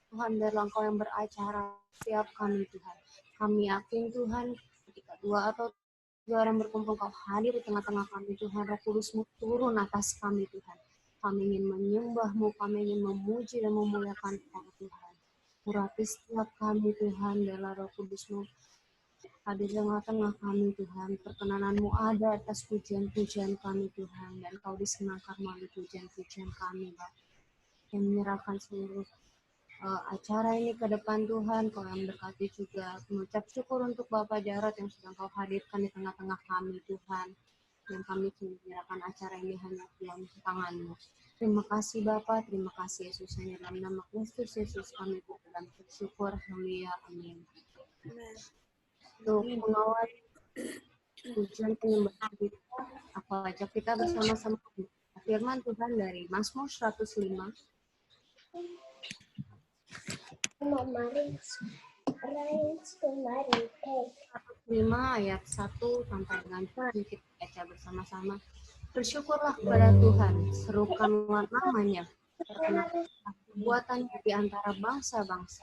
Tuhan, biarlah Engkau yang beracara setiap kami Tuhan. Kami yakin Tuhan, ketika 2 atau 3 orang berkumpul, Kau hadir di tengah-tengah kami Tuhan. Roh Kudus-Mu turun atas kami Tuhan. Kami ingin menyembah-Mu, kami ingin memuji dan memuliakan Engkau Tuhan. Urapi setiap kami Tuhan, biarlah Roh Kudus-Mu hadir di tengah-tengah kami Tuhan. Perkenanan-Mu ada atas pujian-pujian kami Tuhan, dan Kau disenangkan melalui pujian-pujian kami Bapak. Yang menyerahkan seluruh acara ini ke depan Tuhan, Kau yang berkati juga. Mengucap syukur untuk Bapak Jarod yang sedang Kau hadirkan di tengah-tengah kami Tuhan. Yang kami menyerahkan acara ini hanya dalam tangan-Mu. Terima kasih Bapak, terima kasih Yesus. Hanya dalam nama Kristus Yesus kami berdoa dan bersyukur. Haleluya, amin. Untuk pengawal tujuan penyembahan kita, aku ajak kita bersama-sama firman Tuhan dari Mazmur 105. Mari 5 ayat 1 sampai dengan 2 kita baca bersama-sama. Bersyukurlah kepada Tuhan, serukanlah namanya, perkenalkan perbuatannya di antara bangsa-bangsa.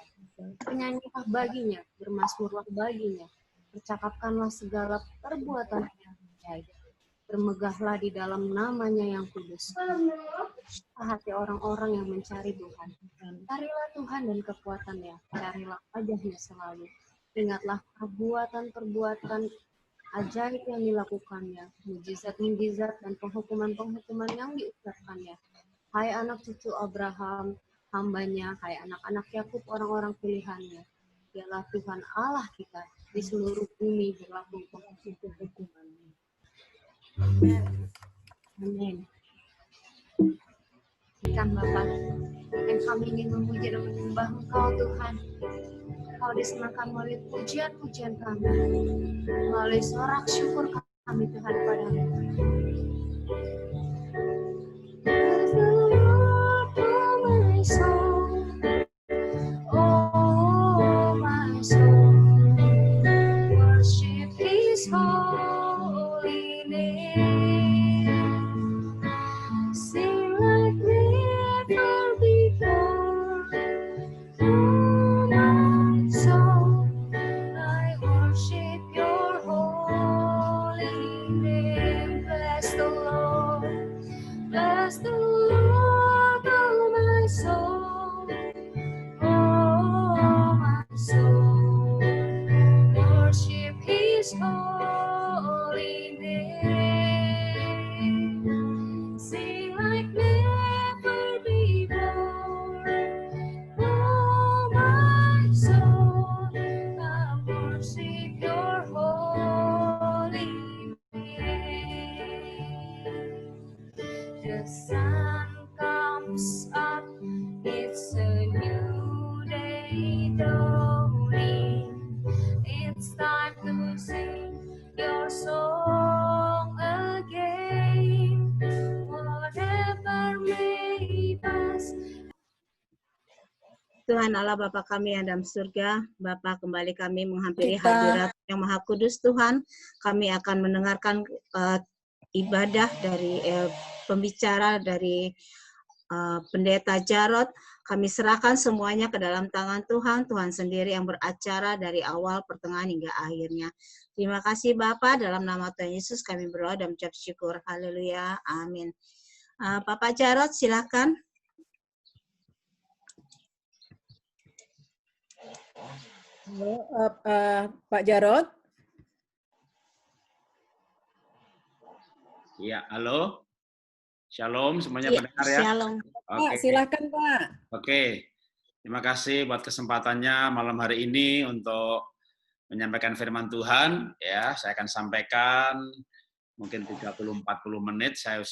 Bernyanyilah baginya, bermazmurlah baginya, percakapkanlah segala perbuatan yang ajaib. Bermegahlah di dalam namanya yang kudus. Hati orang-orang yang mencari Tuhan. Carilah Tuhan dan kekuatannya, carilah wajahnya selalu. Ingatlah perbuatan-perbuatan ajaib yang dilakukannya, mujizat-mujizat dan penghukuman-penghukuman yang diucapkannya. Hai anak cucu Abraham, hambanya, hai anak-anak Yakub, orang-orang pilihannya. Dialah Tuhan Allah kita, di seluruh bumi berlaku hukuman-Nya. Amin. Kan Bapak, yang kami ingin memuji dan menyembah Engkau Tuhan. Engkau disenangkan melalui pujian-pujian kami, melalui sorak syukur kami Tuhan padamu. Oh my soul, worship His holy name. Sing like never before. Oh my soul, I worship Your holy name. Bless the Lord, oh my soul. Oh my soul, worship His holy name. Sing like never before. Oh my soul, I worship Your holy name. The sun comes up, it's a new day dawning. It's time to sing Your song again. Whatever may pass. Tuhan Allah Bapa kami yang dalam surga, Bapa kembali kami menghampiri hadirat yang Maha Kudus Tuhan. Kami akan mendengarkan ibadah dari pembicara dari Pendeta Jarod. Kami serahkan semuanya ke dalam tangan Tuhan. Tuhan sendiri yang beracara dari awal, pertengahan hingga akhirnya. Terima kasih Bapa, dalam nama Tuhan Yesus kami berdoa dan mengucap syukur. Haleluya, amin. Bapak Jarod silakan. Halo, Pak Jarod. Ya, halo. Shalom, semuanya Ya, mendengar ya? Shalom. Pak, silakan Pak. Oke, terima kasih buat kesempatannya malam hari ini untuk menyampaikan firman Tuhan. Ya, saya akan sampaikan mungkin 30-40 menit. Saya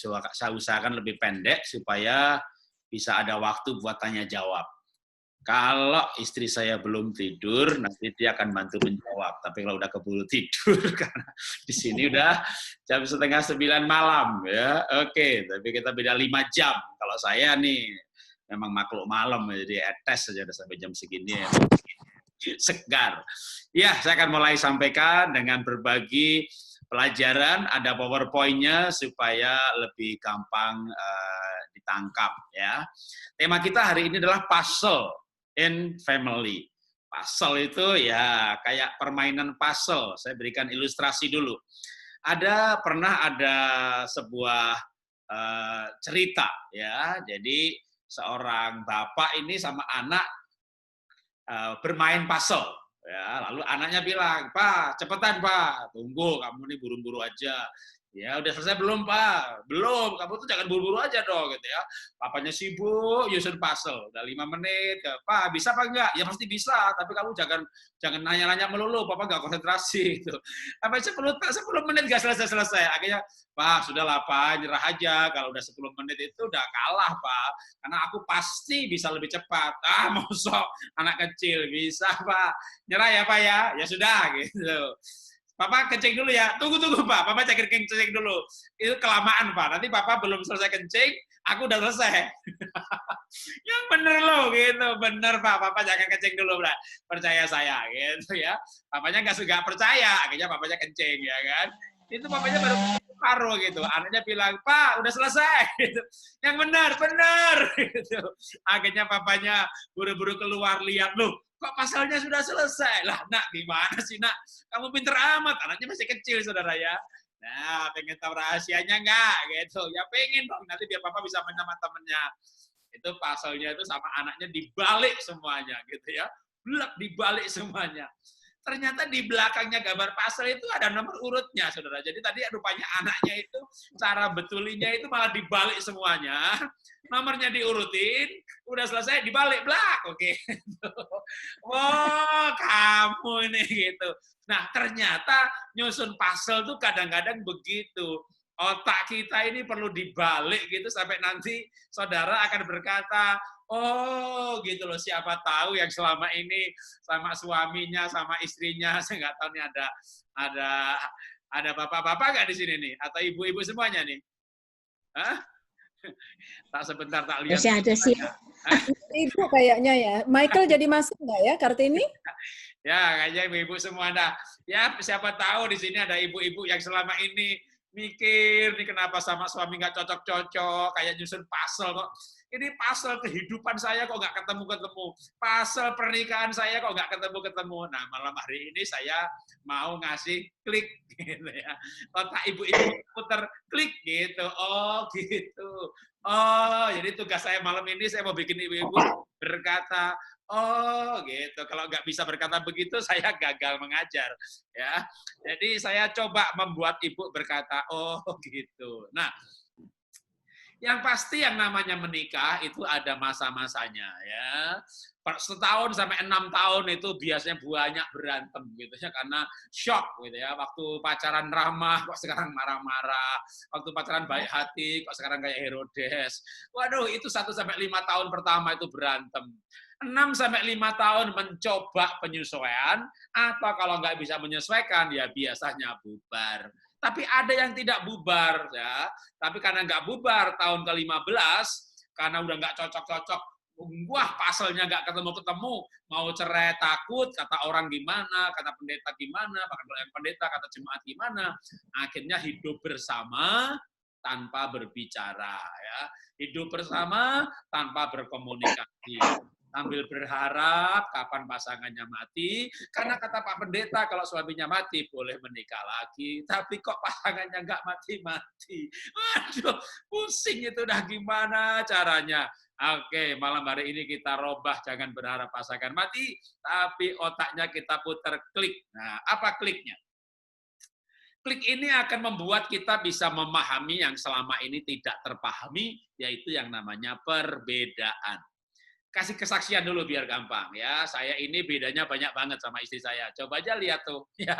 usahakan lebih pendek supaya bisa ada waktu buat tanya jawab. Kalau istri saya belum tidur, nanti dia akan bantu menjawab. Tapi kalau udah keburu tidur, karena di sini udah jam 8:30 malam, ya. Oke, tapi kita beda 5 jam. Kalau saya nih, memang makhluk malam, jadi etes saja udah sampai jam segini. Ya. Segar. Ya, saya akan mulai sampaikan dengan berbagi pelajaran, ada PowerPoint-nya supaya lebih gampang ditangkap. Ya. Tema kita hari ini adalah puzzle. in family. Puzzle itu ya kayak permainan puzzle. Saya berikan ilustrasi dulu. Pernah ada sebuah cerita ya. Jadi seorang bapak ini sama anak bermain puzzle. Ya, lalu anaknya bilang, "Pak, cepetan Pak, tunggu kamu nih buru-buru aja." Ya, udah selesai belum Pak? Belum, kamu tuh jangan buru-buru aja dong gitu ya. Papanya sibuk nyusun puzzle, udah 5 menit. Pak, bisa apa enggak? Ya pasti bisa, tapi kamu jangan nanya-nanya melulu, Papa enggak konsentrasi gitu. Sampai 10 menit enggak selesai-selesai. Akhirnya, Pak, sudahlah Pak, nyerah aja. Kalau udah 10 menit itu udah kalah Pak. Karena aku pasti bisa lebih cepat. Ah, mosok anak kecil bisa Pak. Nyerah ya Pak ya. Ya sudah gitu. Papa kencing dulu ya. Tunggu Pak. Papa kencing dulu. Itu kelamaan Pak. Nanti Papa belum selesai kencing, aku udah selesai. Yang bener loh gitu. Bener Pak. Papa jangan kencing dulu Pak. Percaya saya gitu ya. Papanya nggak percaya. Akhirnya papanya kencing ya kan. Itu papanya baru paruh gitu. Anaknya bilang, "Pak, udah selesai." Gitu. Yang benar gitu. Akhirnya papanya buru-buru keluar lihat, "Loh, kok pasalnya sudah selesai?" Lah, Nak, gimana sih, Nak? Kamu pinter amat. Anaknya masih kecil, saudara ya. Nah, pengen tahu rahasianya nggak? Gitu. Ya pengen dong, nanti biar papa bisa main sama temennya. Itu pasalnya itu sama anaknya dibalik semuanya, gitu ya. Blek dibalik semuanya. Ternyata di belakangnya gambar puzzle itu ada nomor urutnya, saudara. Jadi tadi rupanya anaknya itu, cara betulinya itu malah dibalik semuanya. Nomornya diurutin, udah selesai dibalik, blak. Oke. Oh, kamu ini gitu. Nah, ternyata nyusun puzzle tuh kadang-kadang begitu. Otak kita ini perlu dibalik gitu sampai nanti saudara akan berkata, "Oh, gitu loh, siapa tahu yang selama ini sama suaminya, sama istrinya, saya nggak tahu nih ada bapak-bapak nggak di sini nih? Atau ibu-ibu semuanya nih? Hah? Tak sebentar, tak lihat. Masih ada sih. Ibu kayaknya ya. Michael jadi masuk nggak ya Kartini? Ya, kayaknya ibu-ibu semua ada. Ya, siapa tahu di sini ada ibu-ibu yang selama ini mikir nih kenapa sama suami nggak cocok-cocok, kayak nyusun puzzle kok. Ini puzzle kehidupan saya kok nggak ketemu-ketemu. Puzzle pernikahan saya kok nggak ketemu-ketemu. Nah, malam hari ini saya mau ngasih klik gitu ya. Otak ibu-ibu puter klik gitu. Oh, gitu. Oh, jadi tugas saya malam ini saya mau bikin ibu-ibu berkata, "Oh, gitu." Kalau nggak bisa berkata begitu, saya gagal mengajar. Ya, jadi saya coba membuat ibu berkata, "Oh, gitu." Nah, yang pasti yang namanya menikah itu ada masa-masanya ya. Setahun sampai 6 tahun itu biasanya banyak berantem gitu ya karena shock gitu ya. Waktu pacaran ramah kok sekarang marah-marah. Waktu pacaran baik hati kok sekarang kayak Herodes. Waduh, itu 1 sampai 5 tahun pertama itu berantem. 6 sampai 5 tahun mencoba penyesuaian atau kalau nggak bisa menyesuaikan ya biasanya bubar. Tapi ada yang tidak bubar ya. Tapi karena nggak bubar tahun ke-15, karena udah nggak cocok-cocok, wah pasalnya nggak ketemu-ketemu, mau cerai takut, kata orang gimana, kata pendeta gimana, pendeta kata jemaat gimana, akhirnya hidup bersama tanpa berbicara ya. Hidup bersama tanpa berkomunikasi. Sambil berharap kapan pasangannya mati, karena kata Pak Pendeta kalau suaminya mati boleh menikah lagi, tapi kok pasangannya nggak mati-mati. Aduh, pusing itu udah gimana caranya. Oke, malam hari ini kita robah, jangan berharap pasangan mati, tapi otaknya kita putar klik. Nah, apa kliknya? Klik ini akan membuat kita bisa memahami yang selama ini tidak terpahami, yaitu yang namanya perbedaan. Kasih kesaksian dulu biar gampang ya. Saya ini bedanya banyak banget sama istri saya. Coba aja lihat tuh. Ya,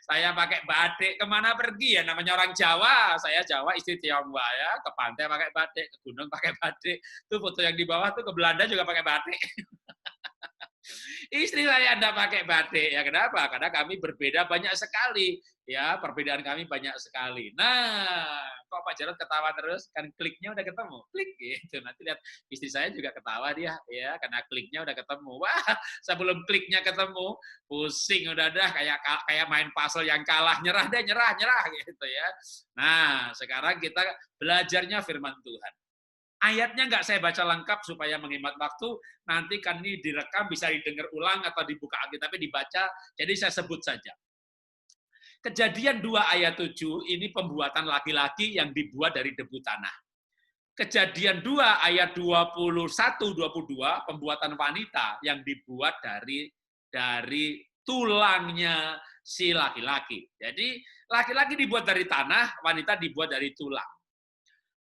saya pakai batik kemana pergi ya. Namanya orang Jawa. Saya Jawa, istri Tionghoa ya. Ke pantai pakai batik, ke gunung pakai batik. Tuh foto yang di bawah tuh ke Belanda juga pakai batik. Istri saya tidak pakai batik. Ya kenapa? Karena kami berbeda banyak sekali. Ya, perbedaan kami banyak sekali. Nah, kok Pak Jarod ketawa terus? Kan kliknya udah ketemu. Klik gitu. Nanti lihat istri saya juga ketawa dia, ya, karena kliknya udah ketemu. Wah, sebelum kliknya ketemu, pusing udah kayak main puzzle yang kalah, nyerah gitu ya. Nah, sekarang kita belajarnya firman Tuhan. Ayatnya nggak saya baca lengkap supaya menghemat waktu, nanti kan ini direkam, bisa didengar ulang atau dibuka Alkitabnya dibaca, jadi saya sebut saja. Kejadian 2 ayat 7 ini pembuatan laki-laki yang dibuat dari debu tanah. Kejadian 2 ayat 21-22 pembuatan wanita yang dibuat dari tulangnya si laki-laki. Jadi laki-laki dibuat dari tanah, wanita dibuat dari tulang.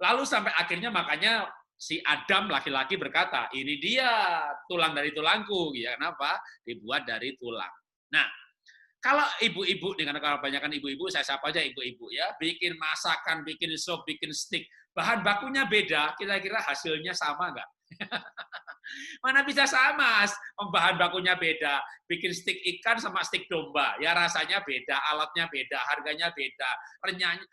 Lalu sampai akhirnya makanya si Adam laki-laki berkata, ini dia tulang dari tulangku. Ya, kenapa? Dibuat dari tulang. Nah, kalau ibu-ibu, dengan kebanyakan ibu-ibu, saya sapa aja ibu-ibu ya, bikin masakan, bikin sup, bikin steak, bahan bakunya beda, kira-kira hasilnya sama nggak? Mana bisa sama, bahan bakunya beda. Bikin stik ikan sama stik domba, ya rasanya beda, alatnya beda, harganya beda, renyahnya.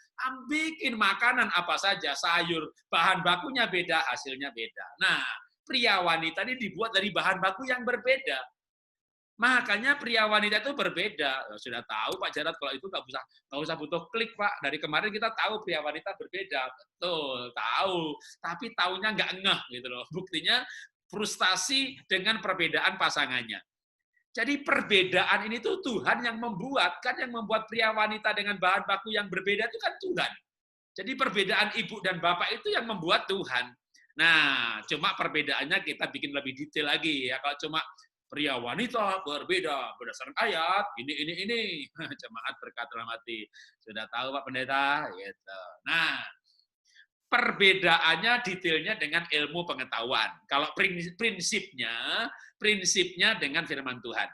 Bikin makanan apa saja, sayur, bahan bakunya beda, hasilnya beda. Nah, pria wanita ini dibuat dari bahan baku yang berbeda. Makanya pria wanita itu berbeda. Sudah tahu Pak Jarod, kalau itu nggak usah butuh klik Pak. Dari kemarin kita tahu pria wanita berbeda. Betul, tahu. Tapi tahunya nggak ngeh gitu loh. Buktinya frustasi dengan perbedaan pasangannya. Jadi perbedaan ini tuh Tuhan yang membuat, kan yang membuat pria wanita dengan bahan baku yang berbeda itu kan Tuhan. Jadi perbedaan ibu dan bapak itu yang membuat Tuhan. Nah, cuma perbedaannya kita bikin lebih detail lagi ya. Kalau cuma pria wanita berbeda berdasarkan ayat ini jemaat berkat dalam hati sudah tahu Pak Pendeta gitu. Nah, perbedaannya detailnya dengan ilmu pengetahuan. Kalau prinsipnya dengan firman Tuhan.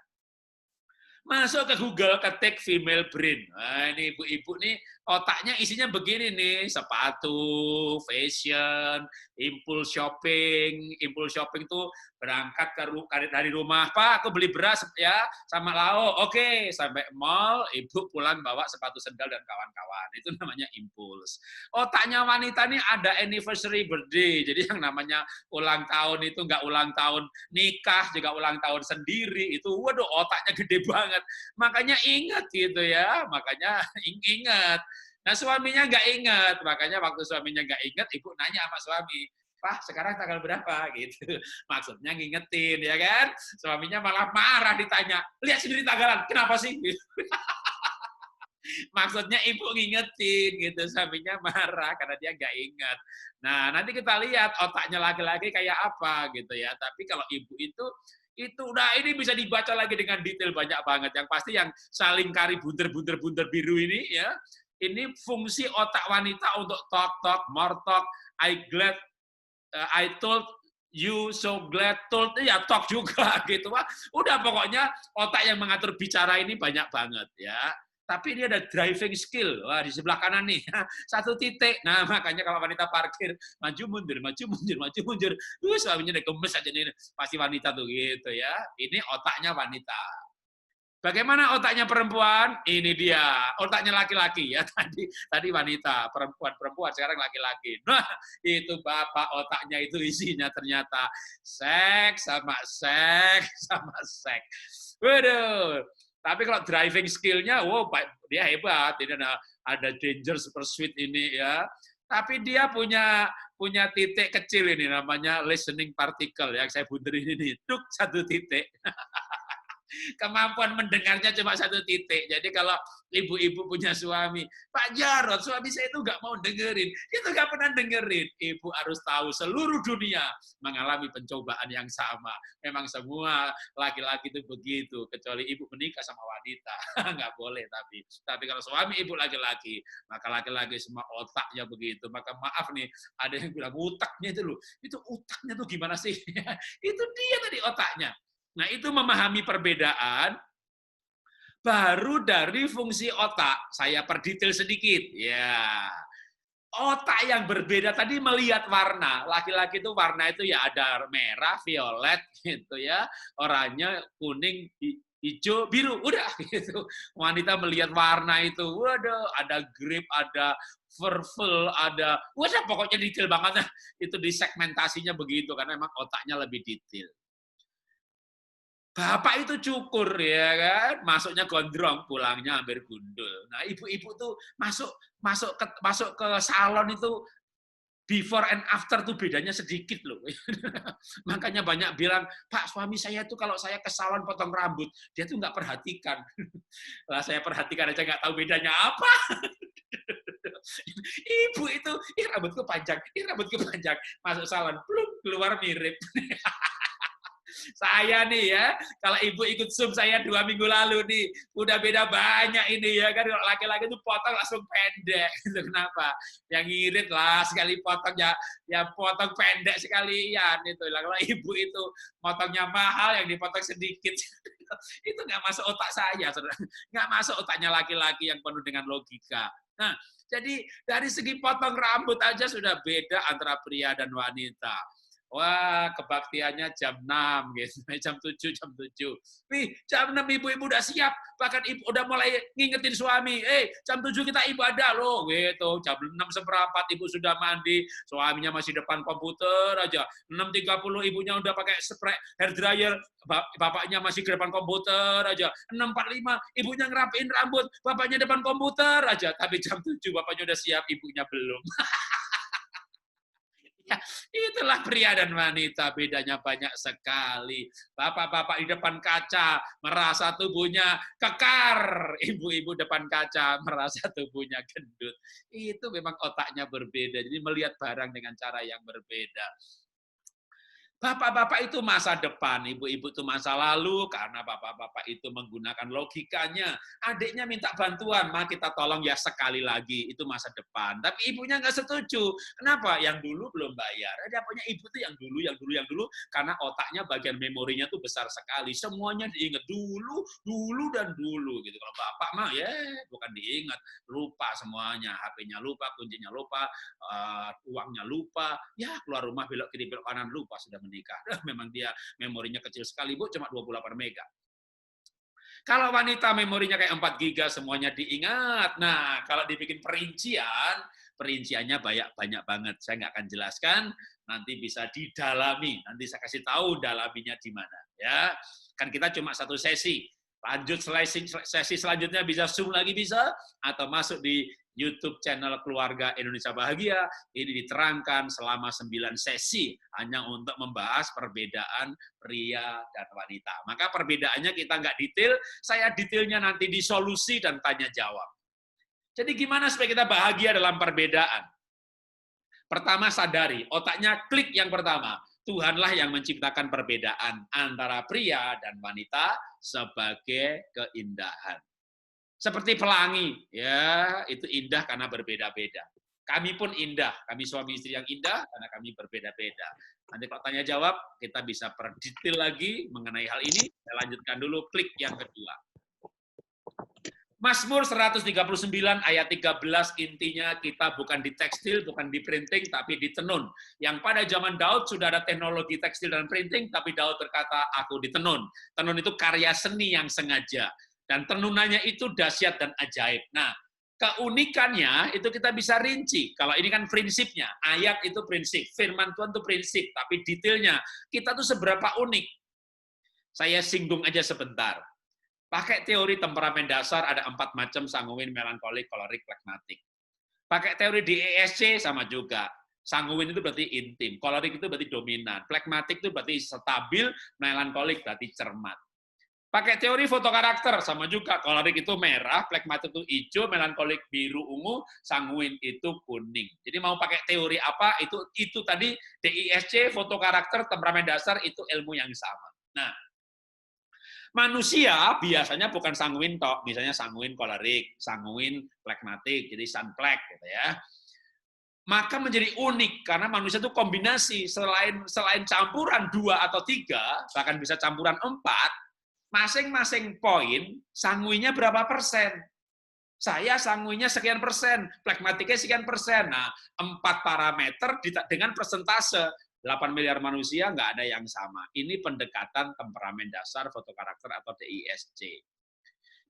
Masuk ke Google, ketik female brain. Nah, ini ibu-ibu nih otaknya isinya begini nih, sepatu, fashion, impulse shopping. Impulse shopping tuh berangkat dari rumah, Pak, aku beli beras ya sama lauk. Oke, sampai mall, ibu pulang bawa sepatu sendal dan kawan-kawan. Itu namanya impulse. Otaknya wanita nih ada anniversary birthday. Jadi yang namanya ulang tahun itu nggak ulang tahun nikah, juga ulang tahun sendiri. Itu waduh otaknya gede banget. Makanya ingat gitu ya. Makanya ingat. Nah suaminya nggak ingat, makanya waktu suaminya nggak ingat, ibu nanya sama suami, Pak sekarang tanggal berapa gitu, maksudnya ngingetin ya kan, suaminya malah marah ditanya, lihat sendiri tanggalan, kenapa sih? Maksudnya ibu ngingetin gitu, suaminya marah karena dia nggak ingat. Nah nanti kita lihat otaknya laki-laki kayak apa gitu ya, tapi kalau ibu itu udah ini bisa dibaca lagi dengan detail banyak banget, yang pasti yang saling kari bunter biru ini ya. Ini fungsi otak wanita untuk talk, more talk, I told you, so glad, told, ya talk juga gitu. Wah, udah pokoknya otak yang mengatur bicara ini banyak banget ya. Tapi ini ada driving skill, wah di sebelah kanan nih, 1 titik. Nah makanya kalau wanita parkir, maju mundur, suaminya udah gemes aja nih, pasti wanita tuh gitu ya. Ini otaknya wanita. Bagaimana otaknya perempuan? Ini dia, otaknya laki-laki ya. Tadi wanita, perempuan, sekarang laki-laki. Nah, itu bapak otaknya itu isinya ternyata seks sama seks. Waduh. Tapi kalau driving skill-nya, wow, dia hebat. Ini ada danger super sweet ini ya. Tapi dia punya titik kecil ini namanya listening particle yang saya bunterin ini. Duk 1 titik. Kemampuan mendengarnya cuma 1 titik. Jadi kalau ibu-ibu punya suami, Pak Jarod, suami saya itu nggak mau dengerin. Itu nggak pernah dengerin. Ibu harus tahu seluruh dunia mengalami pencobaan yang sama. Memang semua laki-laki itu begitu, kecuali ibu menikah sama wanita. Nggak boleh tapi. Tapi kalau suami ibu laki-laki, maka laki-laki semua otaknya begitu. Maka maaf nih, ada yang bilang otaknya itu loh. Itu otaknya tuh gimana sih? Itu dia tadi otaknya. Nah, itu memahami perbedaan baru dari fungsi otak. Saya perdetail sedikit. Ya. Otak yang berbeda tadi melihat warna. Laki-laki itu warna itu ya ada merah, violet gitu ya. Oranye, kuning, hijau, biru, udah gitu. Wanita melihat warna itu. Waduh, ada grip, ada purple, ada waduh pokoknya detail banget. Itu disegmentasinya begitu karena memang otaknya lebih detail. Bapak itu cukur ya kan, masuknya gondrong, pulangnya hampir gundul. Nah, ibu-ibu tuh masuk ke salon itu before and after tuh bedanya sedikit loh. Makanya banyak bilang, Pak, suami saya tuh kalau saya ke salon potong rambut, dia tuh nggak perhatikan. Lah saya perhatikan aja nggak tahu bedanya apa. Ibu itu, rambutku panjang, rambutku panjang. Masuk salon, belum keluar mirip. Saya nih ya, kalau ibu ikut Zoom saya 2 minggu lalu nih, udah beda banyak ini ya kan. Kalau laki-laki itu potong langsung pendek. Gitu. Kenapa? Yang ngirit lah sekali potong ya potong pendek sekalian itu. Kalau ibu itu potongnya mahal, yang dipotong sedikit. Itu nggak masuk otak saya, saudara. Nggak masuk otaknya laki-laki yang penuh dengan logika. Nah, jadi dari segi potong rambut aja sudah beda antara pria dan wanita. Wah, kebaktiannya jam 6, gitu. Jam 7, jam 7. Nih, jam 6 ibu-ibu udah siap. Bahkan ibu udah mulai ngingetin suami. Jam 7 kita ibadah loh. Gitu. Jam 6:15 ibu sudah mandi. Suaminya masih depan komputer aja. 6:30 ibunya udah pakai spray hair dryer. Bapaknya masih ke depan komputer aja. 6:45 ibunya ngerapiin rambut. Bapaknya depan komputer aja. Tapi jam 7 bapaknya udah siap, ibunya belum. Ya, itulah pria dan wanita, bedanya banyak sekali. Bapak-bapak di depan kaca merasa tubuhnya kekar, ibu-ibu depan kaca merasa tubuhnya gendut. Itu memang otaknya berbeda, jadi melihat barang dengan cara yang berbeda. Bapak-bapak itu masa depan, ibu-ibu itu masa lalu, karena bapak-bapak itu menggunakan logikanya. Adiknya minta bantuan, maka kita tolong ya sekali lagi, itu masa depan. Tapi ibunya nggak setuju. Kenapa? Yang dulu belum bayar. Dia punya ibu tuh yang dulu, karena otaknya bagian memorinya tuh besar sekali. Semuanya diingat dulu dan dulu. Gitu. Kalau bapak mah ya bukan diingat, lupa semuanya. HP-nya lupa, kuncinya lupa, uangnya lupa. Ya keluar rumah belok kiri belok kanan lupa sudah menikah. Memang dia memorinya kecil sekali, Bu, cuma 28 mega. Kalau wanita memorinya kayak 4 giga, semuanya diingat. Nah, kalau dibikin perinciannya banyak banget. Saya nggak akan jelaskan, nanti bisa didalami. Nanti saya kasih tahu dalaminya di mana. Ya, kan kita cuma satu sesi. Lanjut sesi selanjutnya bisa Zoom lagi bisa, atau masuk di YouTube channel Keluarga Indonesia Bahagia. Ini diterangkan selama 9 sesi hanya untuk membahas perbedaan pria dan wanita. Maka perbedaannya kita nggak detail, saya detailnya nanti di solusi dan tanya jawab. Jadi gimana supaya kita bahagia dalam perbedaan? Pertama sadari, otaknya klik yang pertama. Tuhanlah yang menciptakan perbedaan antara pria dan wanita sebagai keindahan. Seperti pelangi, ya itu indah karena berbeda-beda. Kami pun indah, kami suami istri yang indah karena kami berbeda-beda. Nanti kalau tanya jawab, kita bisa perdetail lagi mengenai hal ini. Saya lanjutkan dulu, klik yang kedua. Mazmur 139 ayat 13, intinya kita bukan di tekstil, bukan di printing, tapi di tenun. Yang pada zaman Daud sudah ada teknologi tekstil dan printing, tapi Daud berkata, aku di tenun. Tenun itu karya seni yang sengaja. Dan tenunannya itu dahsyat dan ajaib. Nah, keunikannya itu kita bisa rinci. Kalau ini kan prinsipnya, ayat itu prinsip, firman Tuhan itu prinsip, tapi detailnya kita tuh seberapa unik. Saya singgung aja sebentar. Pakai teori temperamen dasar ada 4 macam, sanguin, melankolik, kolerik, flekmatik. Pakai teori DESC sama juga. Sanguin itu berarti intim, kolerik itu berarti dominan, flekmatik itu berarti stabil, melankolik berarti cermat. Pakai teori foto karakter, sama juga. Kolerik itu merah, flekmatik itu hijau, melankolik biru ungu, sanguin itu kuning. Jadi mau pakai teori apa, itu tadi DISC, foto karakter, temperamen dasar, itu ilmu yang sama. Nah, manusia biasanya bukan sanguin tok, misalnya sanguin kolerik, sanguin flekmatik, jadi sunflek gitu ya. Maka menjadi unik karena manusia itu kombinasi, selain campuran 2 atau 3, bahkan bisa campuran 4, masing-masing poin sanguinnya berapa persen. Saya sanguinnya sekian persen, flekmatiknya sekian persen. Nah, 4 parameter dengan persentase 8 miliar manusia nggak ada yang sama. Ini pendekatan temperamen dasar, foto karakter atau DISC.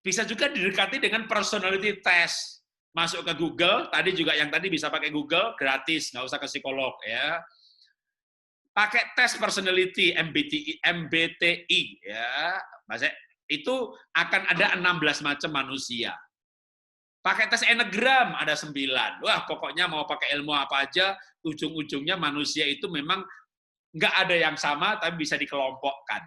Bisa juga didekati dengan personality test. Masuk ke Google, tadi juga yang tadi bisa pakai Google gratis, nggak usah ke psikolog ya. Pakai tes personality MBTI ya. Itu akan ada 16 macam manusia. Pakai tes Enneagram ada 9. Wah, pokoknya mau pakai ilmu apa aja, ujung-ujungnya manusia itu memang nggak ada yang sama, tapi bisa dikelompokkan.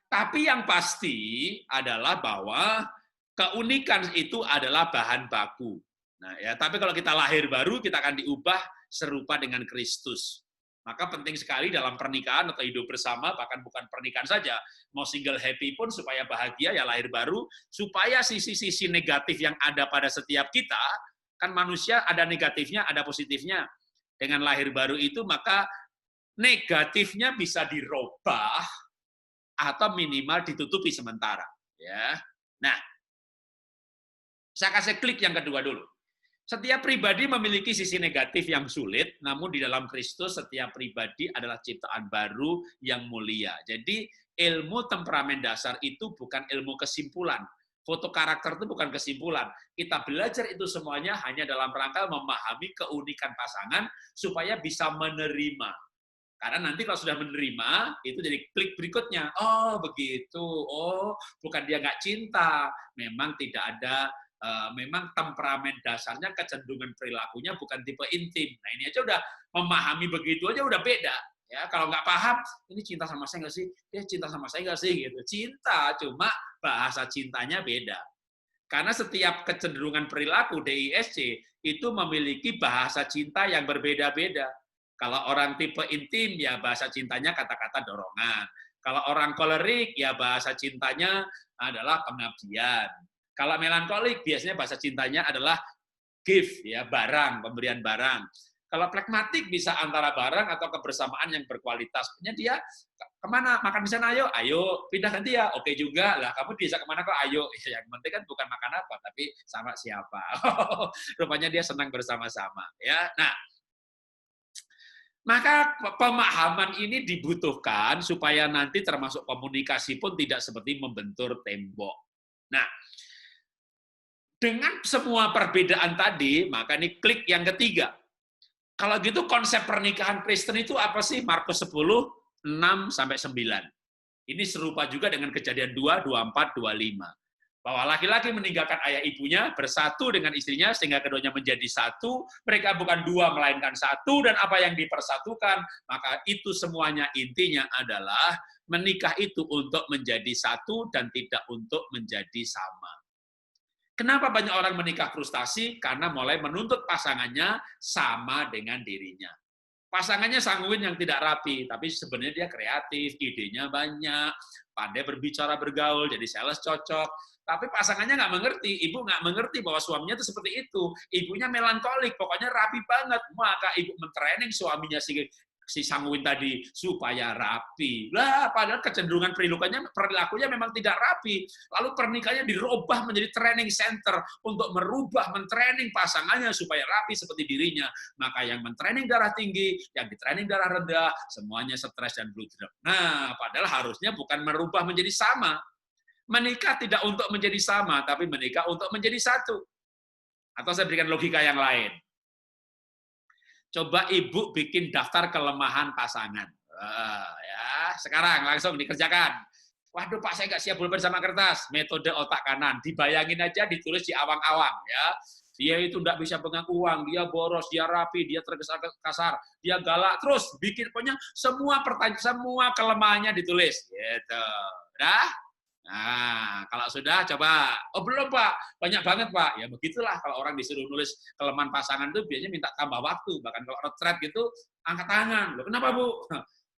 Tapi yang pasti adalah bahwa keunikan itu adalah bahan baku. Nah, ya, tapi kalau kita lahir baru, kita akan diubah serupa dengan Kristus. Maka penting sekali dalam pernikahan atau hidup bersama, bahkan bukan pernikahan saja, mau single happy pun supaya bahagia ya lahir baru, supaya sisi-sisi negatif yang ada pada setiap kita, kan manusia ada negatifnya, ada positifnya. Dengan lahir baru itu, maka negatifnya bisa dirubah atau minimal ditutupi sementara. Ya. Nah, saya kasih klik yang kedua dulu. Setiap pribadi memiliki sisi negatif yang sulit, namun di dalam Kristus setiap pribadi adalah ciptaan baru yang mulia. Jadi ilmu temperamen dasar itu bukan ilmu kesimpulan. Foto karakter itu bukan kesimpulan. Kita belajar itu semuanya hanya dalam rangka memahami keunikan pasangan supaya bisa menerima. Karena nanti kalau sudah menerima, itu jadi klik berikutnya. Oh begitu, oh bukan dia nggak cinta, memang tidak ada. Memang temperamen dasarnya, kecenderungan perilakunya bukan tipe intim. Nah ini aja udah memahami begitu aja udah beda. Ya kalau nggak paham, ini cinta sama saya nggak sih? Dia cinta sama saya nggak sih? Gitu. Cinta, cuma bahasa cintanya beda. Karena setiap kecenderungan perilaku DISC itu memiliki bahasa cinta yang berbeda-beda. Kalau orang tipe intim, ya bahasa cintanya kata-kata dorongan. Kalau orang kolerik, ya bahasa cintanya adalah pengabdian. Kalau melankolik biasanya bahasa cintanya adalah gift, ya barang, pemberian barang. Kalau pragmatik bisa antara barang atau kebersamaan yang berkualitas. Punya dia kemana makan di sana, ayo pindah ganti ya, oke juga lah. Kamu bisa kemana kok, ayo. Yang penting kan bukan makan apa, tapi sama siapa. Rupanya dia senang bersama-sama. Ya, nah. Maka pemahaman ini dibutuhkan supaya nanti termasuk komunikasi pun tidak seperti membentur tembok. Nah. Dengan semua perbedaan tadi, maka ini klik yang ketiga. Kalau gitu konsep pernikahan Kristen itu apa sih? Markus 10, 6-9. Ini serupa juga dengan Kejadian 2, 24, 25. Bahwa laki-laki meninggalkan ayah ibunya, bersatu dengan istrinya, sehingga keduanya menjadi satu. Mereka bukan dua, melainkan satu, dan apa yang dipersatukan, maka itu semuanya intinya adalah menikah itu untuk menjadi satu dan tidak untuk menjadi sama. Kenapa banyak orang menikah frustasi? Karena mulai menuntut pasangannya sama dengan dirinya. Pasangannya sanguin yang tidak rapi, tapi sebenarnya dia kreatif, idenya banyak, pandai berbicara, bergaul, jadi sales cocok. Tapi pasangannya nggak mengerti, ibu nggak mengerti bahwa suaminya itu seperti itu. Ibunya melankolik, pokoknya rapi banget. Maka ibu mentraining suaminya si sanguin tadi supaya rapi. Lah, padahal kecenderungan perilakunya memang tidak rapi. Lalu pernikahannya dirubah menjadi training center untuk merubah, mentraining pasangannya supaya rapi seperti dirinya. Maka yang mentraining darah tinggi, yang ditraining darah rendah, semuanya stres dan blood drop. Nah, padahal harusnya bukan merubah menjadi sama. Menikah tidak untuk menjadi sama, tapi menikah untuk menjadi satu. Atau saya berikan logika yang lain. Coba ibu bikin daftar kelemahan pasangan. Ya, sekarang langsung dikerjakan. Waduh Pak, saya nggak siap pulpen sama kertas. Metode otak kanan. Dibayangin aja, ditulis di awang-awang. Ya, dia itu nggak bisa pegang uang, dia boros, dia rapi, dia tergesa kasar, dia galak. Terus bikin pokoknya semua pertanyaan, semua kelemahannya ditulis. Gitu. Udah? Nah, kalau sudah coba, oh belum Pak, banyak banget Pak. Ya begitulah kalau orang disuruh nulis kelemahan pasangan itu biasanya minta tambah waktu. Bahkan kalau retret gitu, angkat tangan. Loh, kenapa Bu?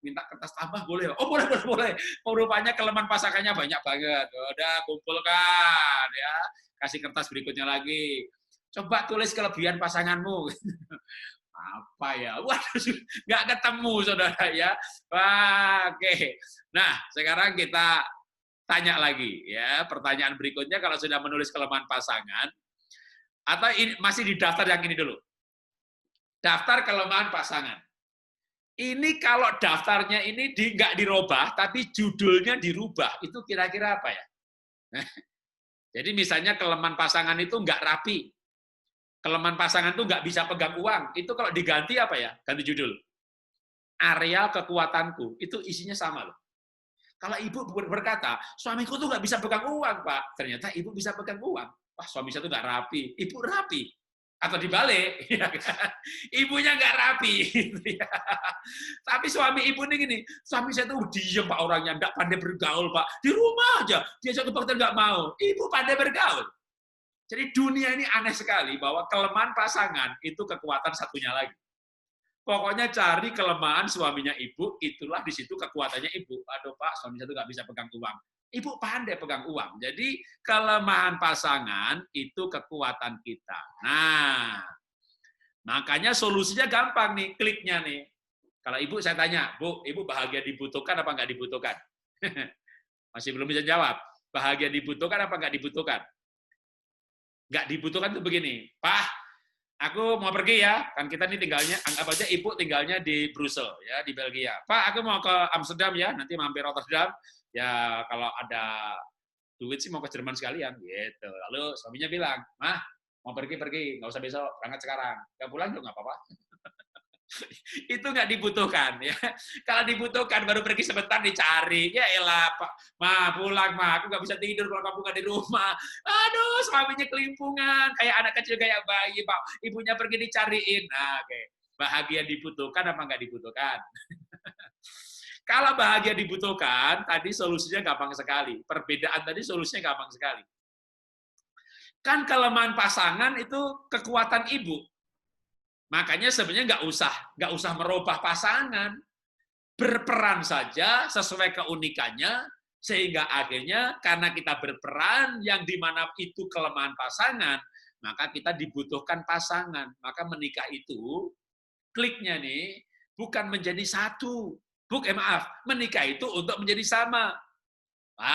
Minta kertas tambah boleh? Oh boleh. Oh, rupanya kelemahan pasangannya banyak banget. Udah kumpulkan ya, kasih kertas berikutnya lagi. Coba tulis kelebihan pasanganmu. Apa ya? Waduh, nggak ketemu saudara ya. Wah, oke. Nah, sekarang kita tanya lagi ya, pertanyaan berikutnya kalau sudah menulis kelemahan pasangan atau ini, masih di daftar yang ini dulu. Daftar kelemahan pasangan. Ini kalau daftarnya ini nggak dirubah tapi judulnya dirubah, itu kira-kira apa ya? Jadi misalnya kelemahan pasangan itu nggak rapi. Kelemahan pasangan itu nggak bisa pegang uang. Itu kalau diganti apa ya? Ganti judul. Areal kekuatanku, itu isinya sama loh. Kalau ibu berkata, suamiku tuh nggak bisa pegang uang, Pak. Ternyata ibu bisa pegang uang. wah suami saya tuh nggak rapi. Ibu rapi. Atau dibalik, ya kan? Ibunya nggak rapi. Gitu ya. Tapi suami ibu ini gini, suami saya tuh diem Pak orangnya, nggak pandai bergaul Pak. Di rumah aja, dia satu kebaktian nggak mau. Ibu pandai bergaul. Jadi dunia ini aneh sekali, bahwa kelemahan pasangan itu kekuatan satunya lagi. Pokoknya cari kelemahan suaminya ibu, itulah di situ kekuatannya ibu. Aduh Pak, suami saya tuh nggak bisa pegang uang. Ibu pandai pegang uang. Jadi kelemahan pasangan itu kekuatan kita. Nah, makanya solusinya gampang nih, kliknya nih. Kalau ibu saya tanya, Bu, ibu bahagia dibutuhkan apa nggak dibutuhkan? Masih belum bisa jawab. Bahagia dibutuhkan apa nggak dibutuhkan? Nggak dibutuhkan tuh begini, Pak, aku mau pergi ya, kan kita nih tinggalnya, anggap aja ibu tinggalnya di Brussels, ya, di Belgia. Pak, aku mau ke Amsterdam ya, nanti mampir Rotterdam. Ya kalau ada duit sih mau ke Jerman sekalian gitu. Lalu suaminya bilang, Mah mau pergi, nggak usah besok, berangkat sekarang. Nggak pulang juga nggak apa-apa. Itu nggak dibutuhkan ya. Kalau dibutuhkan baru pergi sebentar dicari. Ya elah Pak, Mah pulang Mah, aku nggak bisa tidur kalau kamu nggak di rumah. Aduh suaminya kelimpungan, kayak anak kecil kayak bayi Pak. Ibunya pergi dicariin. Nah, oke. Bahagia dibutuhkan apa nggak dibutuhkan? Kalau bahagia dibutuhkan, tadi solusinya gampang sekali. Perbedaan tadi solusinya gampang sekali. Kan kelemahan pasangan itu kekuatan ibu. Makanya sebenarnya nggak usah merubah pasangan. Berperan saja sesuai keunikannya, sehingga akhirnya karena kita berperan yang dimana itu kelemahan pasangan, maka kita dibutuhkan pasangan. Maka menikah itu, kliknya nih, bukan menjadi satu. Menikah itu untuk menjadi sama.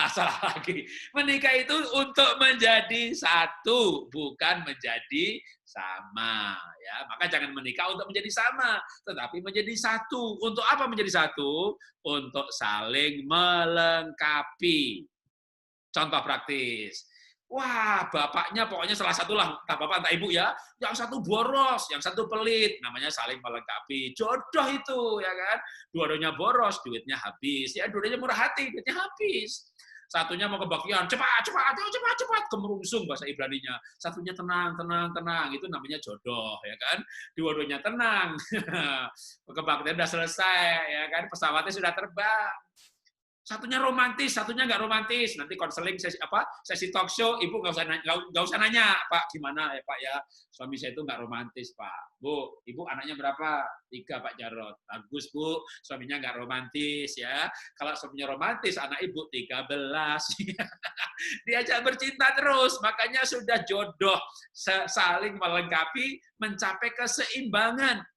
Salah lagi. Menikah itu untuk menjadi satu, bukan menjadi sama. Ya, maka jangan menikah untuk menjadi sama, tetapi menjadi satu. Untuk apa menjadi satu? Untuk saling melengkapi. Contoh praktis. Wah, bapaknya pokoknya salah satu lah, entah bapak entah ibu ya, yang satu boros, yang satu pelit, namanya saling melengkapi. Jodoh itu, ya kan? Dua-duanya boros, duitnya habis. Ya, dua-duanya murah hati, duitnya habis. Satunya mau kebaktian, cepat, kemerungsung bahasa Ibraninya. Satunya tenang, itu namanya jodoh, ya kan? Dua-duanya tenang, kebaktian udah selesai, ya kan? Pesawatnya sudah terbang. Satunya romantis, satunya nggak romantis. Nanti konseling sesi talk show, ibu nggak usah nanya, Pak gimana ya Pak ya, suami saya itu nggak romantis Pak. Bu, ibu anaknya berapa? 3 Pak Jarod. Bagus Bu, suaminya nggak romantis ya. Kalau suaminya romantis, anak ibu 13. Diajak bercinta terus, makanya sudah jodoh, saling melengkapi, mencapai keseimbangan.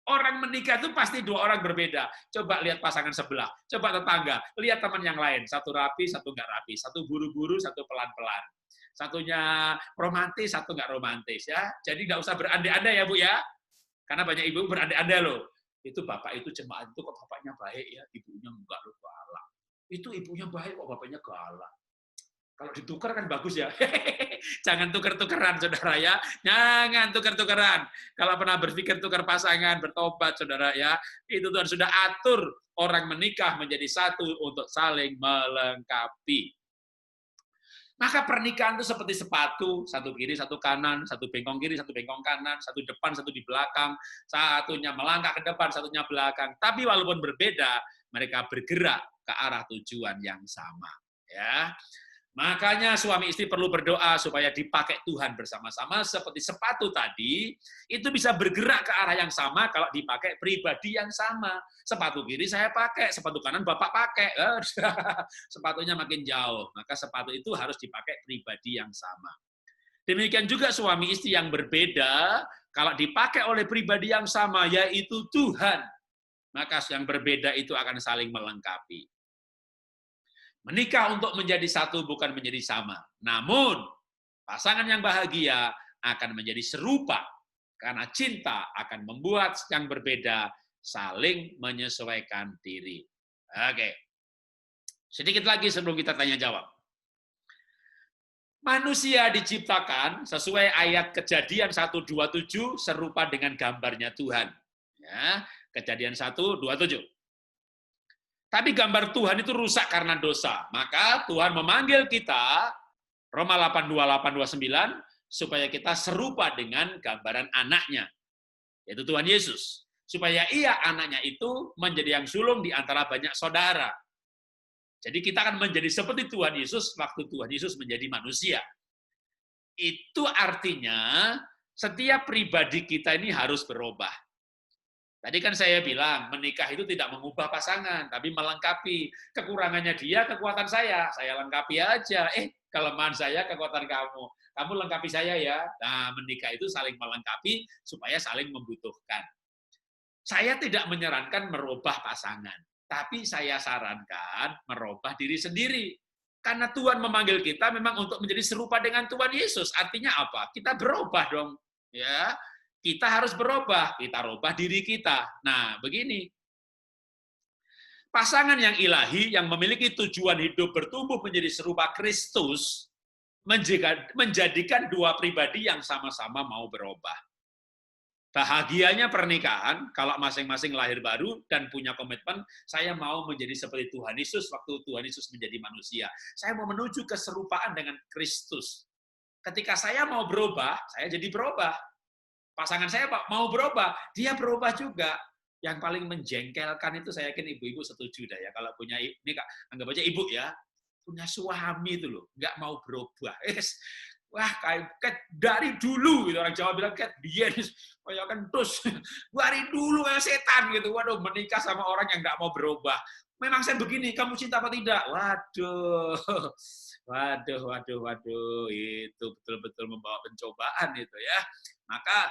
Orang menikah itu pasti 2 orang berbeda. Coba lihat pasangan sebelah, coba tetangga, lihat teman yang lain. Satu rapi, satu nggak rapi. Satu buru-buru, satu pelan-pelan. Satunya romantis, satu nggak romantis. Ya. Jadi nggak usah berandai-andai ya Bu ya. Karena banyak ibu berandai-andai loh. Itu bapak itu jemaat itu kok bapaknya baik ya, ibunya enggak loh galak. Itu ibunya baik kok bapaknya galak. Kalau ditukar kan bagus ya. Jangan tuker-tukeran, saudara ya. Jangan tuker-tukeran. Kalau pernah berpikir tukar pasangan, bertobat, saudara ya. Itu Tuhan sudah atur orang menikah menjadi satu untuk saling melengkapi. Maka pernikahan itu seperti sepatu, satu kiri, satu kanan, satu bengkong kiri, satu bengkong kanan, satu depan, satu di belakang, satunya melangkah ke depan, satunya belakang. Tapi walaupun berbeda, mereka bergerak ke arah tujuan yang sama. Ya. Makanya suami istri perlu berdoa supaya dipakai Tuhan bersama-sama seperti sepatu tadi, itu bisa bergerak ke arah yang sama kalau dipakai pribadi yang sama. Sepatu kiri saya pakai, sepatu kanan Bapak pakai. Sepatunya makin jauh, maka sepatu itu harus dipakai pribadi yang sama. Demikian juga suami istri yang berbeda, kalau dipakai oleh pribadi yang sama, yaitu Tuhan, maka yang berbeda itu akan saling melengkapi. Menikah untuk menjadi satu bukan menjadi sama. Namun, pasangan yang bahagia akan menjadi serupa. Karena cinta akan membuat yang berbeda saling menyesuaikan diri. Oke. Sedikit lagi sebelum kita tanya jawab. Manusia diciptakan sesuai ayat Kejadian 1:27 serupa dengan gambarnya Tuhan. Ya, Kejadian 1:27. Tapi gambar Tuhan itu rusak karena dosa. Maka Tuhan memanggil kita Roma 8:28-29, supaya kita serupa dengan gambaran anaknya, yaitu Tuhan Yesus. Supaya ia, anaknya itu, menjadi yang sulung di antara banyak saudara. Jadi kita akan menjadi seperti Tuhan Yesus waktu Tuhan Yesus menjadi manusia. Itu artinya setiap pribadi kita ini harus berubah. Tadi kan saya bilang, menikah itu tidak mengubah pasangan, tapi melengkapi. Kekurangannya dia, kekuatan saya lengkapi aja. Kelemahan saya, kekuatan kamu. Kamu lengkapi saya ya. Nah, menikah itu saling melengkapi supaya saling membutuhkan. Saya tidak menyarankan merubah pasangan, tapi saya sarankan merubah diri sendiri. Karena Tuhan memanggil kita memang untuk menjadi serupa dengan Tuhan Yesus. Artinya apa? Kita berubah dong. Ya, kita harus berubah. Kita rubah diri kita. Nah, begini. Pasangan yang ilahi, yang memiliki tujuan hidup bertumbuh menjadi serupa Kristus, menjadikan dua pribadi yang sama-sama mau berubah. Bahagianya pernikahan, kalau masing-masing lahir baru dan punya komitmen, saya mau menjadi seperti Tuhan Yesus waktu Tuhan Yesus menjadi manusia. Saya mau menuju keserupaan dengan Kristus. Ketika saya mau berubah, saya jadi berubah. Pasangan saya mau berubah, dia berubah juga. Yang paling menjengkelkan itu saya yakin ibu-ibu setuju dah ya. Kalau punya, ini anggap aja ibu ya, punya suami itu loh, nggak mau berubah. Wah, kayak dari dulu, gitu. Orang Jawa bilang kayak biar kayak kentus. Dari dulu kayak setan gitu. Waduh, menikah sama orang yang nggak mau berubah. Memang saya begini, kamu cinta apa tidak? Waduh. Itu betul-betul membawa pencobaan itu ya. Maka